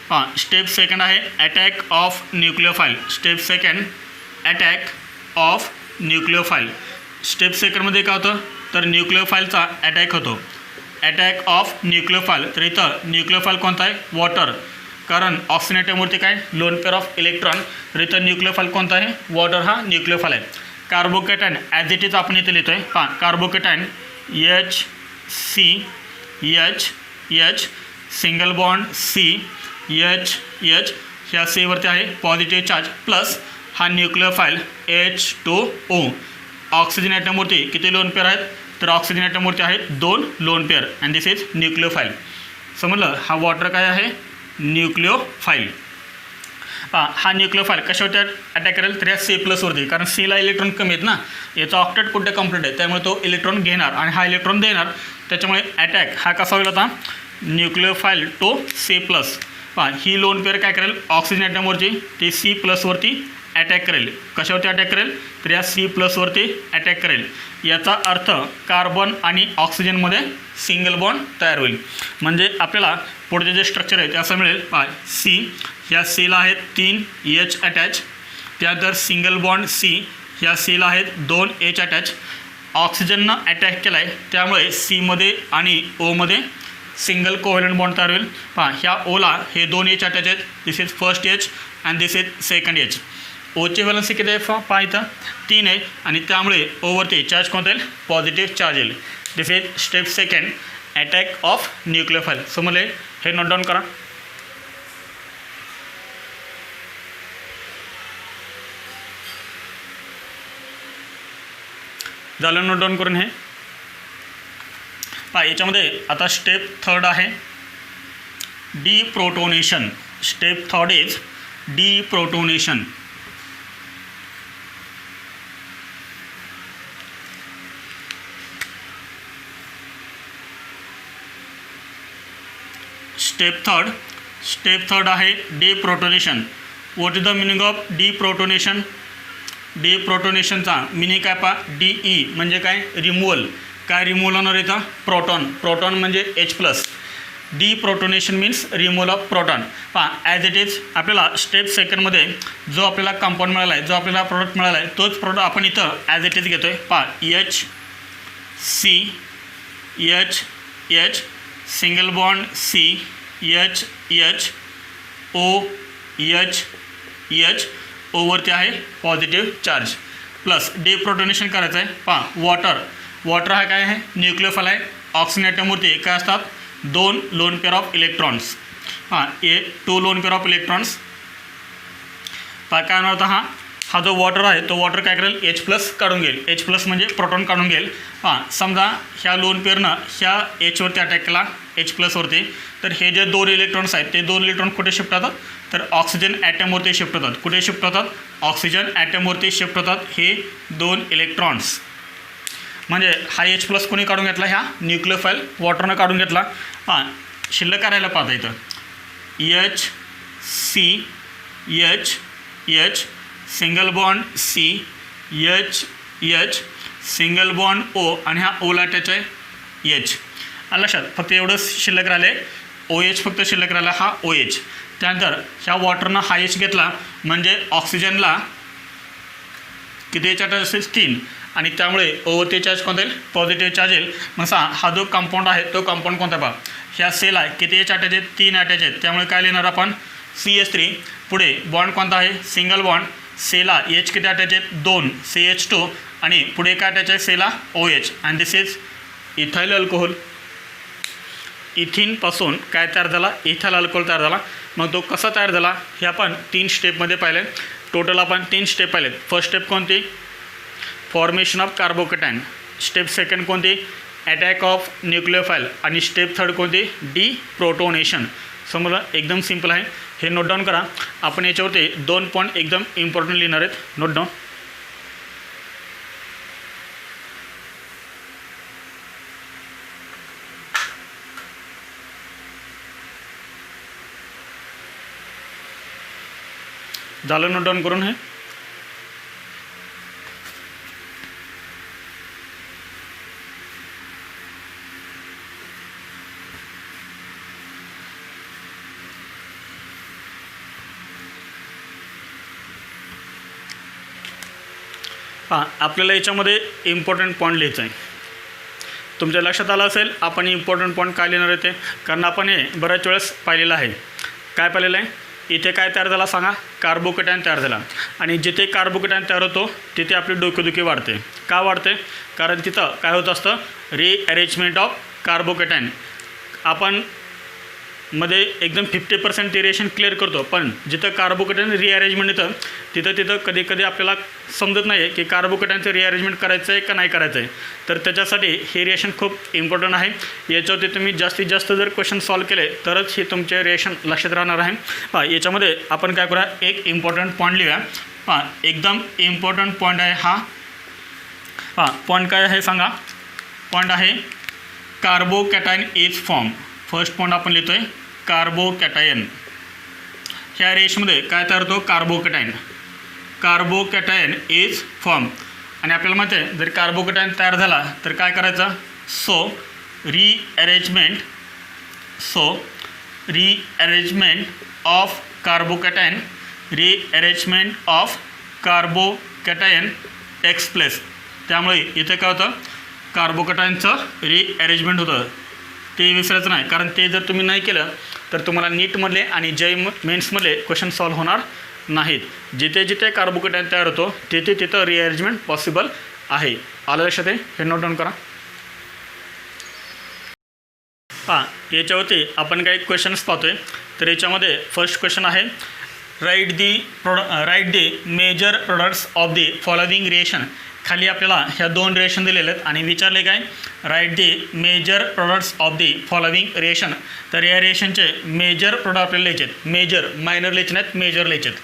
हां स्टेप सेकंड आहे attack of nucleophile. Step second attack of nucleophile. Step सेकंडमध्ये काय होतं? तर न्यूक्लियोफाईलचा अटॅक होतो. Attack of nucleophile. तर इथं न्यूक्लियोफाईल कोणता आहे? वॉटर. कारण ऑक्सिजन ॲटमवरती काय? Lone pair of electron. तर इथं न्यूक्लियोफाईल कोणता आहे? वॉटर हा न्यूक्लियोफाईल आहे. कार्बोकॅटायन ॲज इट इज आपण इथे लिहितो आहे. पहा carbocation H C H H single bond C H H ह्या सीवरती आहे पॉझिटिव्ह चार्ज प्लस हा न्यूक्लियोफाईल H2O. ऑक्सिजन ॲटमवरती किती लोन पेअर आहेत? तर ऑक्सिजन ॲटमवरती आहेत 2 lone pair and this is nucleophile. समजलं? हा वॉटर काय आहे? न्यूक्लियोफाईल. हा न्यूक्लियोफाईल कशावरती अटॅक करेल? तर या सी प्लसवरती. कारण सीला इलेक्ट्रॉन कमी आहेत ना, याचा ऑक्टेट कुठे कंप्लीट आहे त्यामुळे तो इलेक्ट्रॉन घेणार आणि हा इलेक्ट्रॉन देणार. त्याच्यामुळे अटॅक हा कसा होईल आता? न्यूक्लियोफाईल टू सी प्लस. पहा ही लोन पेअर काय करेल? ऑक्सिजन ॲटमवरती ती सी प्लसवरती अटॅक करेल. कशावरती अटॅक करेल? तर या सी प्लसवरती अटॅक करेल. याचा अर्थ कार्बन आणि ऑक्सिजनमध्ये सिंगल बॉन्ड तयार होईल. म्हणजे आपल्याला पुढचे जे स्ट्रक्चर आहे ते असं मिळेल. पहा सी ह्या सीला आहेत 3 एच अटॅच. त्यानंतर सिंगल बॉन्ड सी ह्या सीला आहेत 2 एच अटॅच. ऑक्सिजननं अटॅक केला आहे त्यामुळे सीमध्ये आणि ओमध्ये सिंगल कोव्हॅलंट बॉन्ड तयार होईल. पहा ह्या ओला हे 2 एच अटॅच आहेत. This is first H and this is second H. ओची व्हॅलन्सी किती आहे? पहा इथं 3 आहे आणि त्यामुळे ओवरती चार्ज कोणता येईल? पॉझिटिव्ह चार्ज येईल. This is step second attack of nucleophile. समजले? हे नोट डाऊन करा. झालं नोट डाऊन करून हे. पहा याच्यामध्ये आता स्टेप थर्ड आहे deprotonation. Step third is deprotonation. Step third आहे deprotonation. What is the meaning of deprotonation? डिप्रोटोनेशनचा मिनिंग काय? पहा DE म्हणजे काय? रिमूव्हल. काय रिमूव्हल होणार इथं? प्रोटॉन. प्रोटॉन म्हणजे H+. Deprotonation means removal of proton. पहा ॲज इट इज आपल्याला स्टेप सेकंडमध्ये जो आपल्याला कंपाऊंड मिळाला आहे, जो आपल्याला प्रोडक्ट मिळाला आहे तोच प्रोडक्ट आपण इथं ॲज इट इज घेतो आहे. पहा HCH single bond CH OH ओवरती आहे पॉझिटिव्ह चार्ज प्लस डिप्रोटोनेशन करायचं आहे. पहा वॉटर हा काय आहे? न्यूक्लियोफाईल आहे. ऑक्सिजन ॲटमवरती काय असतात? 2 लोन पेअर ऑफ इलेक्ट्रॉन्स. हां 2 लोन पेअर ऑफ इलेक्ट्रॉन्स. पहा काय होणार होता? हा जो वॉटर आहे तो वॉटर काय करेल? H+ काढून घेईल. H+ म्हणजे प्रोटॉन काढून घेईल. हां समजा ह्या लोन पेअरनं ह्या Hवरती अटॅक केला H+वरती तर हे जे 2 इलेक्ट्रॉन्स आहेत ते 2 इलेक्ट्रॉन कुठे शिफ्ट होतात? तर ऑक्सिजन ॲटमवरती शिफ्ट होतात. कुठे शिफ्ट होतात? ऑक्सिजन ॲटमवरती शिफ्ट होतात हे 2 इलेक्ट्रॉन्स. म्हणजे हा H+ कोणी काढून घेतला? ह्या न्यूक्लियोफाईल वॉटरनं काढून घेतला. हां शिल्लक करायला पाहता इथं HCH single bond CH single bond O आणि हा ओला अटॅच आहे H. लक्षात फक्त एवढंच शिल्लक राहिले. OH फक्त शिल्लक राहिला हा OH. त्यानंतर ह्या वॉटरनं हा H घेतला म्हणजे ऑक्सिजनला किती चार्ज असेल 3 आणि त्यामुळे ओवरती चार्ज कोणता येईल पॉझिटिव्ह चार्ज येईल. मग हा जो कंपाऊंड आहे तो कंपाऊंड कोणता पहा ह्या सेल आहे किती H अटॅच आहेत 3 अटॅच आहेत त्यामुळे काय लिहिणार आपण CH3. पुढे बॉन्ड कोणता आहे सिंगल बॉन्ड सेला H किती अटॅच आहेत 2 CH2 आणि पुढे काय अटॅच आहे सेला OH आणि दिस इज इथाइल अल्कोहोल. इथिनपासून काय तयार झाला इथाइल अल्कोहोल तयार झाला. मग तो कसा तयार झाला हे आपण 3 स्टेपमध्ये पाहिले. टोटल आपण 3 स्टेप पाहिलेत. फर्स्ट स्टेप कोणती formation of carbocation. Step second कोणती अटॅक ऑफ न्यूक्लियोफाइल आणि स्टेप थर्ड कोणती डिप्रोटोनेशन. समजा एकदम सिंपल आहे हे नोट डाऊन करा. आपण याच्यावरती 2 पॉईंट एकदम इम्पॉर्टंट लिहिणार आहेत. Note down. झालं नोट डाऊन करून हे आपल्याला याच्यामध्ये इम्पॉर्टंट पॉईंट लिहायचं आहे. तुमच्या लक्षात आलं असेल आपण इम्पॉर्टंट पॉईंट काय लिहिणार आहे ते कारण आपण हे बऱ्याच वेळेस पाहिलेलं आहे. काय पाहिलेलं आहे इथे काय तयार झाला सांगा कार्बोकॅटायन तयार झाला आणि जिथे कार्बोकॅटायन तयार होतो तिथे आपली डोकेदुखी वाढते. का वाढते कारण तिथं काय होत असतं रिअरेंजमेंट ऑफ कार्बोकॅटायन. आपण मध्ये एकदम 50% ते रिएक्शन क्लिअर करतो पण जिथं कार्बोकॅटायन रिअरेंजमेंट येतं तिथं कधी कधी आपल्याला समजत नाही की कार्बोकॅटायनचं रिअरेंजमेंट करायचं आहे का नाही करायचं आहे. तर त्याच्यासाठी हे रिएक्शन खूप इम्पॉर्टंट आहे. याच्यावरती तुम्ही जास्तीत जास्त जर क्वेश्चन सॉल्व केले तरच हे तुमचे रिएक्शन लक्षात राहणार आहे. याच्यामध्ये आपण काय करूया एक इम्पॉर्टंट पॉईंट लिहूया. एकदम इम्पॉर्टंट पॉईंट आहे हा. पॉईंट काय आहे सांगा. पॉईंट आहे carbocation is form. First point आपण लिहितोय कार्बोकॅटायन. ह्या रेशमध्ये काय तयार होतो कार्बोकॅटायन. कार्बोकॅटायन इज फॉर्म आणि आपल्याला माहिती आहे जर कार्बोकॅटायन तयार झाला तर काय करायचं rearrangement of carbocation takes place. त्यामुळे इथे काय होतं कार्बोकॅटायनचं रिअरेंजमेंट होतं. ते विसरायचं नाही कारण ते जर तुम्ही नाही केलं तर तुम्हाला नीटमधले आणि मेन्समधले क्वेश्चन सॉल्व होणार नाहीत. जिथे जिथे कार्बोकॅटायन तयार होतो तिथं रिअरेंजमेंट पॉसिबल आहे. आलं लक्षात आहे हे नोट डाऊन करा. याच्यावरती आपण काही क्वेश्चन्स पाहतोय. तर याच्यामध्ये फर्स्ट क्वेश्चन आहे write the major products of the following reaction. खाली आपल्याला ह्या 2 रिएक्शन दिलेले आहेत आणि विचारले काय write the major products of the following reaction. तर या रिएक्शनचे मेजर प्रोडक्ट आपल्याला लिहायचे आहेत. मेजर मायनर लिहायचे नाहीत मेजर लिहायचे आहेत.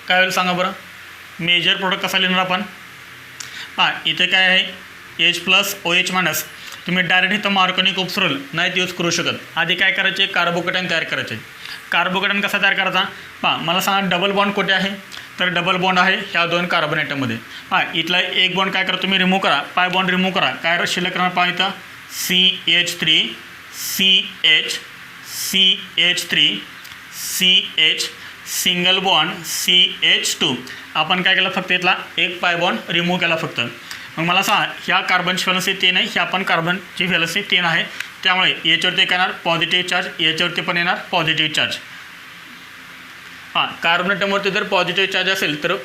काय होईल सांगा बरं मेजर प्रोडक्ट कसा लिहिणार आपण. इथे काय आहे H+OH-. तुम्ही डायरेक्ट इथं मार्कोनिक उपसरल नाहीत यूज करू शकत. आधी काय करायचे कार्बोकॅटायन तयार करायचे. कार्बोकॅटायन कसा तयार करायचा मला सांगा डबल बॉन्ड कुठे आहे तर डबल बॉन्ड आहे ह्या 2 कार्बन ॲटममध्ये. इथला एक बॉन्ड काय करा तुम्ही रिमूव्ह करा पाय बॉन्ड रिमूव्ह करा काय शिल्लक राहणार पहा इथं CH3 CH single bond CH2. आपण काय केलं फक्त इथला एक पाय बॉन्ड रिमूव्ह केला फक्त. मग मला सांगा ह्या कार्बनची व्हॅलन्सी 3 आहे ह्या पण कार्बनची व्हॅलन्सी 3 आहे. त्यामुळे याच्यावरती काय येणार पॉझिटिव्ह चार्ज याच्यावरती पण येणार पॉझिटिव्ह चार्ज. कार्बन ॲटमवरती जर पॉझिटिव्ह चार्ज असेल तर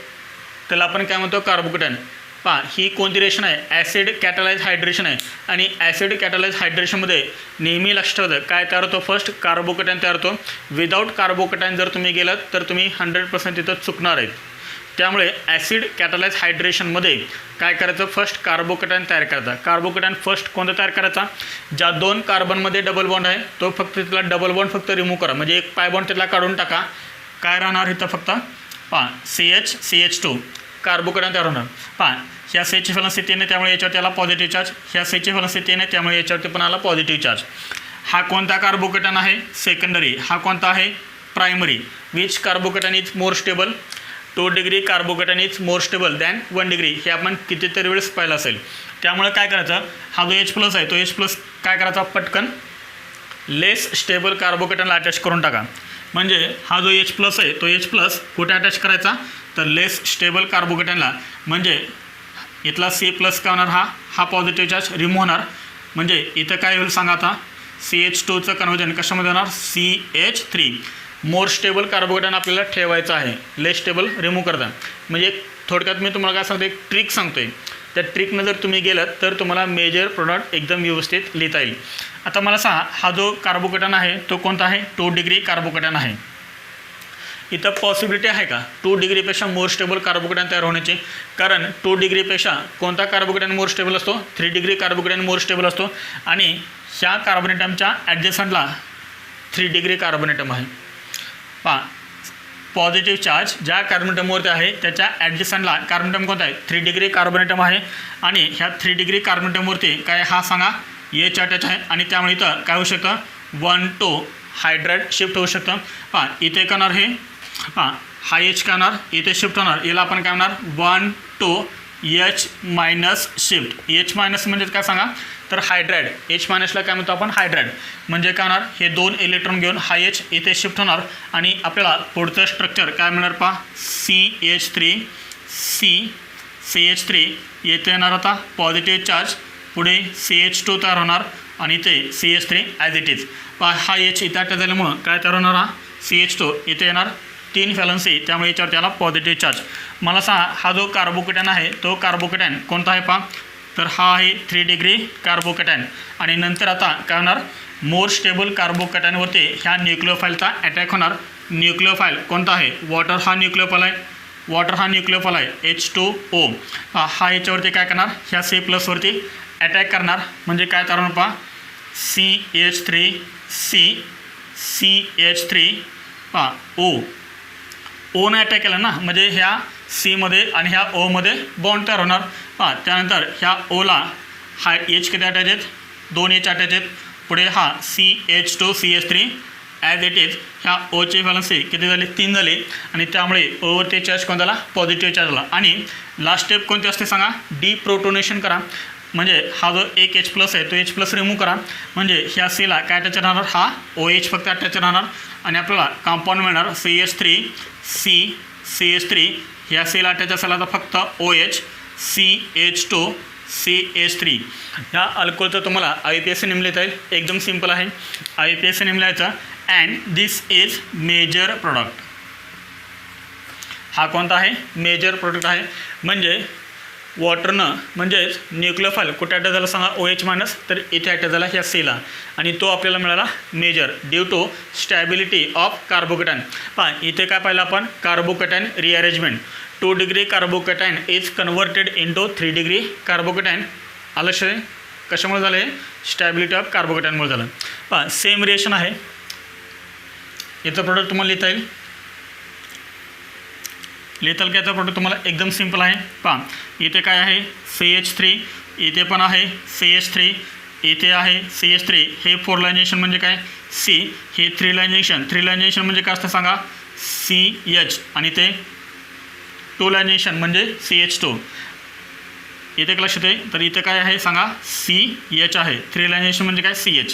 त्याला आपण काय म्हणतो कार्बोकॅटायन. ही कोणती रिएक्शन आहे ॲसिड कॅटलाइज हायड्रेशन आहे आणि ॲसिड कॅटलाइज हायड्रेशनमध्ये नेहमी लक्षात ठेवतं काय तयार होतं फर्स्ट कार्बोकॅटायन तयार होतो. विदाऊट कार्बोकॅटायन जर तुम्ही गेलात तर तुम्ही 100% तिथं चुकणार आहेत. त्यामुळे ॲसिड कॅटलाइज हायड्रेशनमध्ये काय करायचं फर्स्ट कार्बोकॅटायन तयार करायचा. कार्बोकॅटायन फर्स्ट कोणता तयार करायचा ज्या 2 कार्बनमध्ये डबल बॉन्ड आहे तो फक्त तिथला डबल बॉन्ड फक्त रिमूव्ह करा म्हणजे एक पाय बॉन्ड तिथला काढून टाका. काय राहणार इथं फक्त CH2 कार्बोकॅटायन तयार होणार. ह्या CHची व्हॅलन्सी 3 आहे त्यामुळे याच्यावर त्याला पॉझिटिव्ह चार्ज. ह्या CHची व्हॅलन्सी 3 आहे त्यामुळे याच्यावरती पण आला पॉझिटिव्ह चार्ज. हा कोणता कार्बोकॅटायन आहे सेकंडरी. हा कोणता आहे primary. Which carbocation is more stable 2 degree carbocation is more stable than 1 degree. हे आपण कितीतरी वेळेस पाहिलं असेल. त्यामुळे काय करायचं हा जो H+ आहे तो H+ काय करायचा पटकन लेस स्टेबल कार्बोकेटनला अटॅच करून टाका. म्हणजे हा जो H प्लस आहे तो H प्लस कुठे अटॅच करायचा तर लेस स्टेबल कार्बोकेटनला. म्हणजे इथला C प्लस काय होणार हा पॉझिटिव्ह चार्ज रिमूव्ह होणार. म्हणजे इथं काय होईल सांगा आता CH2चं कन्वर्जन कशामध्ये होणार CH3. मोर स्टेबल कार्बोकेटन आपल्याला ठेवायचं आहे, लेस स्टेबल रिमूव्ह करता. म्हणजे थोडक्यात मी तुम्हाला काय सांगतो एक ट्रिक सांगतोय. त्या ट्रिकनं जर तुम्ही गेलात तर तुम्हाला मेजर प्रोडक्ट एकदम व्यवस्थित लिहिता येईल. आता मला सांगा हा जो कार्बोकेटन आहे तो कोणता आहे 2 डिग्री कार्बोकेटन आहे. इथं पॉसिबिलिटी आहे का 2 डिग्रीपेक्षा मोर स्टेबल कार्बोकेटन तयार होण्याची. कारण 2 डिग्रीपेक्षा कोणता कार्बोकेटन मोर स्टेबल असतो 3 डिग्री कार्बोकेटन मोर स्टेबल असतो. आणि ह्या कार्बोनेटमच्या ॲडजस्टंटला 3 डिग्री कार्बोनेटम आहे. पहा पॉझिटिव्ह चार्ज ज्या कार्बोनेटमवरती आहे त्याच्या ॲडजस्टंटला कार्बोनेटम कोणता आहे 3 डिग्री कार्बोनेटम आहे. आणि ह्या 3 डिग्री कार्बोनेटमवरती काय हा सांगा H अटॅच आहे. आणि त्यामुळे इथं काय होऊ शकतं 1,2 हायड्राइड शिफ्ट होऊ शकतं. पहा इथे करणार हे हा H करणार इथे शिफ्ट होणार. याला आपण काय म्हणणार 1,2 H minus shift. H minus म्हणजे काय सांगा तर हायड्राइड. H मायनसला काय म्हणतो आपण हायड्राइड. म्हणजे काय होणार हे 2 इलेक्ट्रॉन घेऊन हा H इथे शिफ्ट होणार. आणि आपल्याला पुढचं स्ट्रक्चर काय मिळणार पहा CH3 येथे येणार आता पॉझिटिव्ह चार्ज. पुढे CH2 तयार होणार आणि ते CH3 ॲज इट इज. पहा हा H इथे अटॅच झाल्यामुळं काय तयार होणार हा CH2 इथे येणार 3 व्हॅलन्सी. त्यामुळे याच्यावर त्याला पॉझिटिव्ह चार्ज. मला सांगा हा जो कार्बोकेटन आहे तो कार्बोकेटन कोणता आहे पहा तर हा आहे 3 डिग्री कार्बोकेटन. आणि नंतर आता काय होणार मोर स्टेबल कार्बोकेटनवरती ह्या न्यूक्लिओफाईलचा अटॅक होणार. न्यूक्लिओफाईल कोणता आहे वॉटर हा न्यूक्लिओफाईल आहे H2O. हा याच्यावरती काय करणार ह्या C प्लसवरती अटॅक करणार. म्हणजे काय तयार होणार पहा CH3 पहा O ने अटॅक केला ना. म्हणजे ह्या Cमध्ये आणि ह्या Oमध्ये बॉन्ड तयार होणार. पहा त्यानंतर ह्या Oला हा H किती अटॅच आहेत 2 H अटॅच आहेत. पुढे हा CH2 CH3 as it is. ह्या ओचे व्हॅलन्सी किती झाले 3 झाले. आणि त्यामुळे ओवरती चार्ज कोणता झाला पॉझिटिव्ह चार्ज झाला. आणि लास्ट स्टेप कोणती असते सांगा डिप्रोटोनेशन करा. म्हणजे हा जो एक H प्लस आहे तो H प्लस रिमूव्ह करा. म्हणजे ह्या Cला काय अटॅच राहणार हा OH फक्त अटॅच राहणार. आणि आपल्याला कंपाऊंड मिळणार CH3 ह्या Cला अटॅच असेल आता फक्त OH CH2 CH3. ह्या अल्कोहोलचं तुम्हाला IUPAC नेम लिहिता येईल. एकदम सिम्पल आहे. IUPAC नेम लिहायचं and this is major product. हा कोणता आहे मेजर प्रोडक्ट आहे. म्हणजे वॉटरनं म्हणजेच न्यूक्लिओफाईल कुठे अटॅच झाला सांगा OH मायनस तर इथे अटॅच झाला ह्या Cला. आणि तो आपल्याला मिळाला major due to stability of carbocation. पहा इथे काय पाहिलं आपण carbocation rearrangement. 2 degree carbocation is converted into 3 degree carbocation. आलं कशामुळे झालं आहे स्टॅबिलिटी ऑफ कार्बोकेटनमुळे झालं. पहा सेम रिएक्शन आहे. याचं प्रोडक्ट तुम्हाला लिहिता येईल. लिहिताल का याचा प्रोडक्ट तुम्हाला एकदम सिम्पल आहे. पहा इथे काय आहे CH3 इथे पण आहे CH3 इथे आहे CH3. हे 4 लायनेशन म्हणजे काय C. हे 3 लायनेशन म्हणजे काय असतं सांगा CH. आणि ते 2 लायनेशन म्हणजे CH2. इथे एक लक्षात आहे तर इथे काय आहे सांगा CH आहे. 3 लायनेशन म्हणजे काय CH.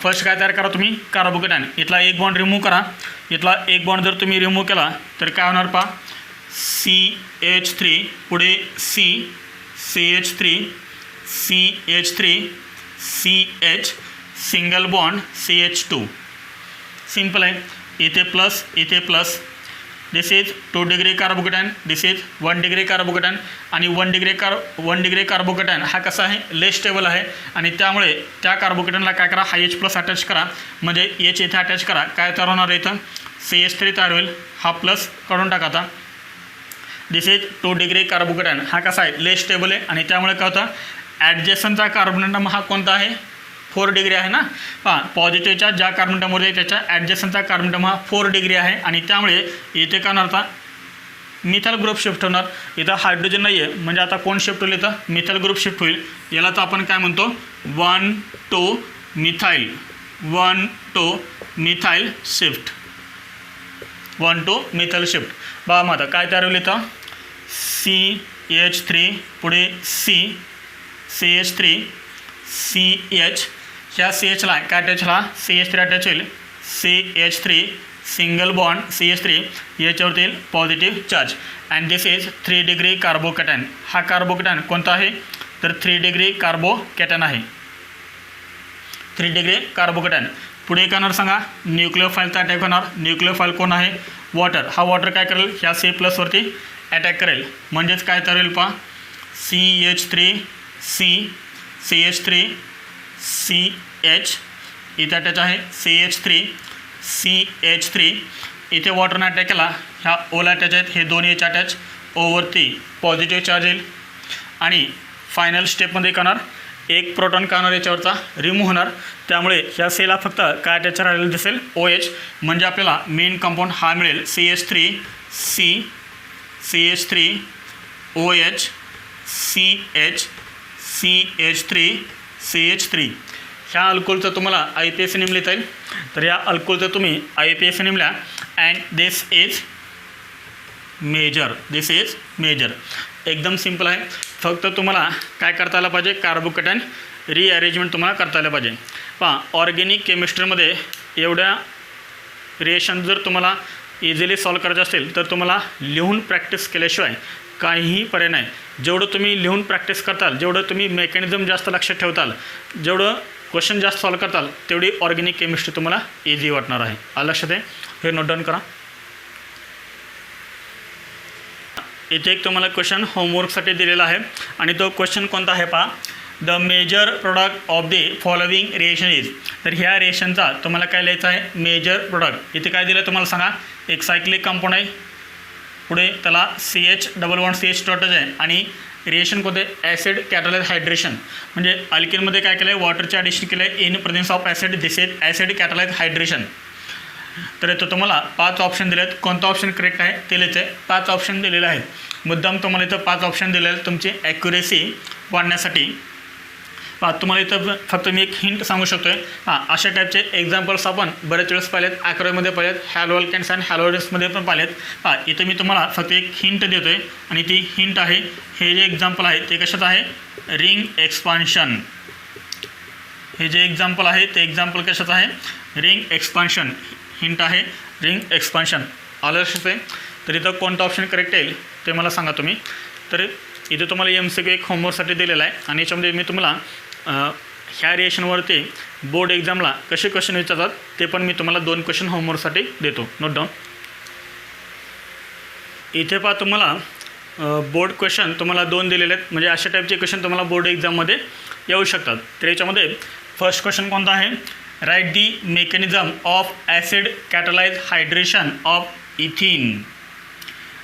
फर्स्ट काय तयार करा तुम्ही कार्बोकेटन. इथला एक बॉन्ड रिमूव्ह करा. इथला एक बॉन्ड जर तुम्ही रिमूव्ह केला तर काय होणार पहा CH3 पुढे CH3 CH single bond CH2. Simple आहे. इथे plus this is 2 degree कार्बोकेटन this is 1 degree कार्बोकेटन. आणि 1 डिग्री कार्बोकेटन हा कसा आहे लेस स्टेबल आहे. आणि त्यामुळे त्या कार्बोकेटनला काय करा हा H प्लस अटॅच करा. म्हणजे H इथे अटॅच करा. काय तयार होणार इथं CH3 तयार होईल. हा प्लस काढून टाका. आता दिस इज 2 डिग्री कार्बोकेटन हा कसा आहे लेस स्टेबल आहे. आणि त्यामुळे काय होतं ॲडजस्टंटचा कार्बोनेटम हा कोणता आहे 4 डिग्री आहे ना. पहा पॉझिटिव्हच्या ज्या कार्बोनेटममध्ये त्याच्या ॲडजस्टंटचा कार्बोनेटम हा 4 डिग्री आहे. आणि त्यामुळे इथे काय होणार आता मिथाइल ग्रुप शिफ्ट होणार. इथं हायड्रोजन नाही आहे म्हणजे आता कोण शिफ्ट होईल इथं मिथाइल ग्रुप शिफ्ट होईल. याला तर आपण काय म्हणतो 1,2 मिथाइल शिफ्ट. 1,2 methyl shift. बघा मग आता काय तयार होईल इथं CH3 पुढे CH3 CH ह्या CHला काय अटॅच झाला CH3 अटॅच होईल CH3 सिंगल बॉन्ड CH3 याच्यावरती येईल positive charge and this is 3 degree carbocation. हा कार्बोकॅटॅन कोणता आहे तर 3 डिग्री कार्बोकॅटॅन आहे. 3 डिग्री कार्बोकॅटॅन. पुढे काय होणार सांगा न्यूक्लिओफाईलचा अटॅक होणार. न्यूक्लिओफाईल कोण आहे वॉटर. हा वॉटर काय करेल ह्या C+वरती अटॅक करेल म्हणजेच काय तयार होईल पहा CH3 इथे अटॅच आहे CH3 इथे वॉटरने अटॅक केला. ह्या ओला अटॅच आहेत हे दोन्ही H अटॅच ओवरती पॉझिटिव्ह चार्ज येईल आणि फायनल स्टेपमध्ये काय होणार एक प्रोटॉन काय होणार याच्यावरचा रिमूव्ह होणार. त्यामुळे ह्या सेलला फक्त काय अटॅच राहिलेलं दिसेल OH म्हणजे आपल्याला मेन कंपाऊंड हा मिळेल CH3 OH CH3 ह्या अल्कोहोलचं तुम्हाला IPAC नेम लिहिता येईल. तर या अल्कोहोलचं तुम्ही IPAC नेम लिहा अँड दिस इज मेजर. एकदम सिंपल आहे. फक्त तुम्हाला काय करता आलं पाहिजे कार्बोकॅटॅन रिअरेंजमेंट तुम्हाला करता आलं पाहिजे. पहा ऑर्गॅनिक केमिस्ट्रीमध्ये एवढ्या रिएक्शन जर तुम्हाला इझिली सॉल्व करायचं असेल तर तुम्हाला लिहून प्रॅक्टिस केल्याशिवाय काहीही पर्याय नाही. जेवढं तुम्ही लिहून प्रॅक्टिस करताल जेवढं तुम्ही मेकॅनिझम जास्त लक्षात ठेवताल जेवढं क्वेश्चन जास्त सॉल्व करताल तेवढी ऑर्गॅनिक केमिस्ट्री तुम्हाला इझी वाटणार आहे. आलं लक्षात आहे. हे नोट डाऊन करा. इथे एक तुम्हाला क्वेश्चन होमवर्कसाठी दिलेला आहे आणि तो क्वेश्चन कोणता आहे पहा the major product of the following reaction is. तर ह्या रिएक्शनचा तुम्हाला काय लिहायचं आहे मेजर प्रोडक्ट. इथे काय दिलं तुम्हाला सांगा एक सायक्लिक कंपाऊंड आहे पुढे त्याला CH डबल बॉन्ड CH टोटच आहे आणि रिएक्शन कोणते ॲसिड कॅटलाइज हायड्रेशन म्हणजे अल्किनमध्ये काय केलं आहे वॉटरचे ॲडिशन केलं आहे in presence of acid this is acid catalyse hydration. तर इथं तुम्हाला 5 ऑप्शन दिले आहेत. कोणता ऑप्शन करेक्ट आहे ते लिहायचं आहे. 5 ऑप्शन दिलेले आहेत. मुद्दाम तुम्हाला इथं 5 ऑप्शन दिलेले आहेत तुमची ॲक्युरेसी वाढण्यासाठी. तुम्हाला इथं फक्त मी एक हिंट सांगू शकतो आहे. अशा टाईपचे एक्झाम्पल्स आपण बरेच वेळेस पाहिलेत ॲक्रोमध्ये पाहिलेत हॅलोअल्केन्स आणि हॅलोइड्समध्ये पण पाहिलेत. इथं मी तुम्हाला फक्त एक हिंट देतो आहे आणि ती हिंट आहे हे जे एक्झाम्पल आहे ते कशाचं आहे रिंग एक्सपान्शन. हे जे एक्झाम्पल आहे ते एक्झाम्पल कशाचं आहे रिंग एक्सपान्शन. हिंट आहे रिंग एक्सपान्शन. आलं लक्षात आहे. तर इथं कोणतं ऑप्शन करेक्ट येईल ते मला सांगा तुम्ही. तर इथे तुम्हाला MCQ एक होमवर्कसाठी दिलेला आहे आणि याच्यामध्ये मी तुम्हाला ह्या रिएक्शनवरती बोर्ड एक्झामला कसे क्वेश्चन विचारतात ते पण मी तुम्हाला 2 क्वेश्चन होमवर्कसाठी देतो. Note down. इथे पहा तुम्हाला बोर्ड क्वेश्चन तुम्हाला 2 दिलेले आहेत म्हणजे अशा टाईपचे क्वेश्चन तुम्हाला बोर्ड एक्झाममध्ये येऊ शकतात. तर याच्यामध्ये फर्स्ट क्वेश्चन कोणता आहे write the mechanism of acid catalyse hydration of ethyne.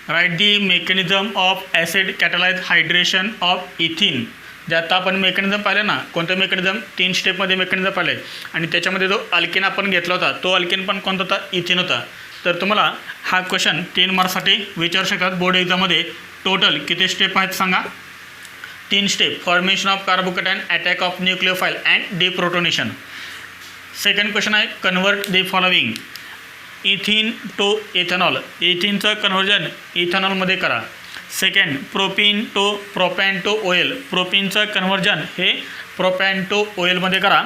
Write the mechanism of acid catalyse hydration of ethyne. जे आता आपण मेकॅनिझम पाहिलं ना कोणतं मेकॅनिझम 3 स्टेपमध्ये मेकॅनिझम पाहिले आणि त्याच्यामध्ये जो अल्केन आपण घेतला होता तो अल्केन पण कोणता होता इथिन होता. तर तुम्हाला हा क्वेश्चन 3 मार्क्ससाठी विचारू शकतात बोर्ड एक्झाममध्ये. टोटल किती स्टेप आहेत सांगा 3 step. Formation of carbocation attack of nucleophile and deprotonation. Second question आहे convert the following ethyne to ethanol. इथिनचं कन्व्हर्जन इथेनॉलमध्ये करा. Second propene to propan two ol. प्रोपीनचं कन्व्हर्जन हे प्रोपॅन टू ऑइलमध्ये करा.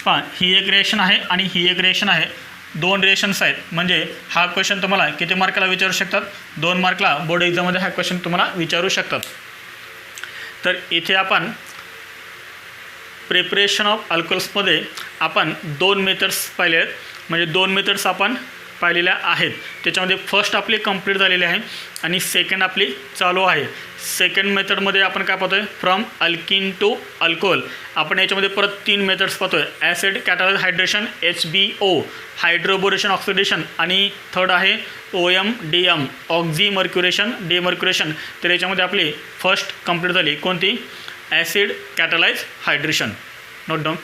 पहा ही एक रिएक्शन आहे आणि ही एक रिएक्शन आहे. 2 रिएक्शन्स आहेत म्हणजे हा क्वेश्चन तुम्हाला किती मार्कला विचारू शकतात 2 मार्कला बोर्ड एक्झाममध्ये हा क्वेश्चन तुम्हाला विचारू शकतात. तर इथे आपण प्रिपरेशन ऑफ अल्कोहोल्समध्ये आपण 2 मेथड्स पाहिले आहेत म्हणजे 2 मेथड्स आपण पाहिलेल्या आहेत. त्याच्यामध्ये फर्स्ट आपली कंप्लीट झालेली आहे आणि सेकंड आपली चालू आहे. सेकंड मेथडमध्ये आपण काय पाहतो आहे फ्रॉम अल्किन टू अल्कोहोल. आपण याच्यामध्ये परत 3 मेथड्स पाहतो आहे acid catalyse hydration HBO hydroboration oxidation आणि थर्ड आहे OM/DM ऑक्झिमर्क्युरेशन डिमर्क्युरेशन. तर याच्यामध्ये आपली फर्स्ट कंप्लीट झाली कोणती acid catalyse hydration. Note down.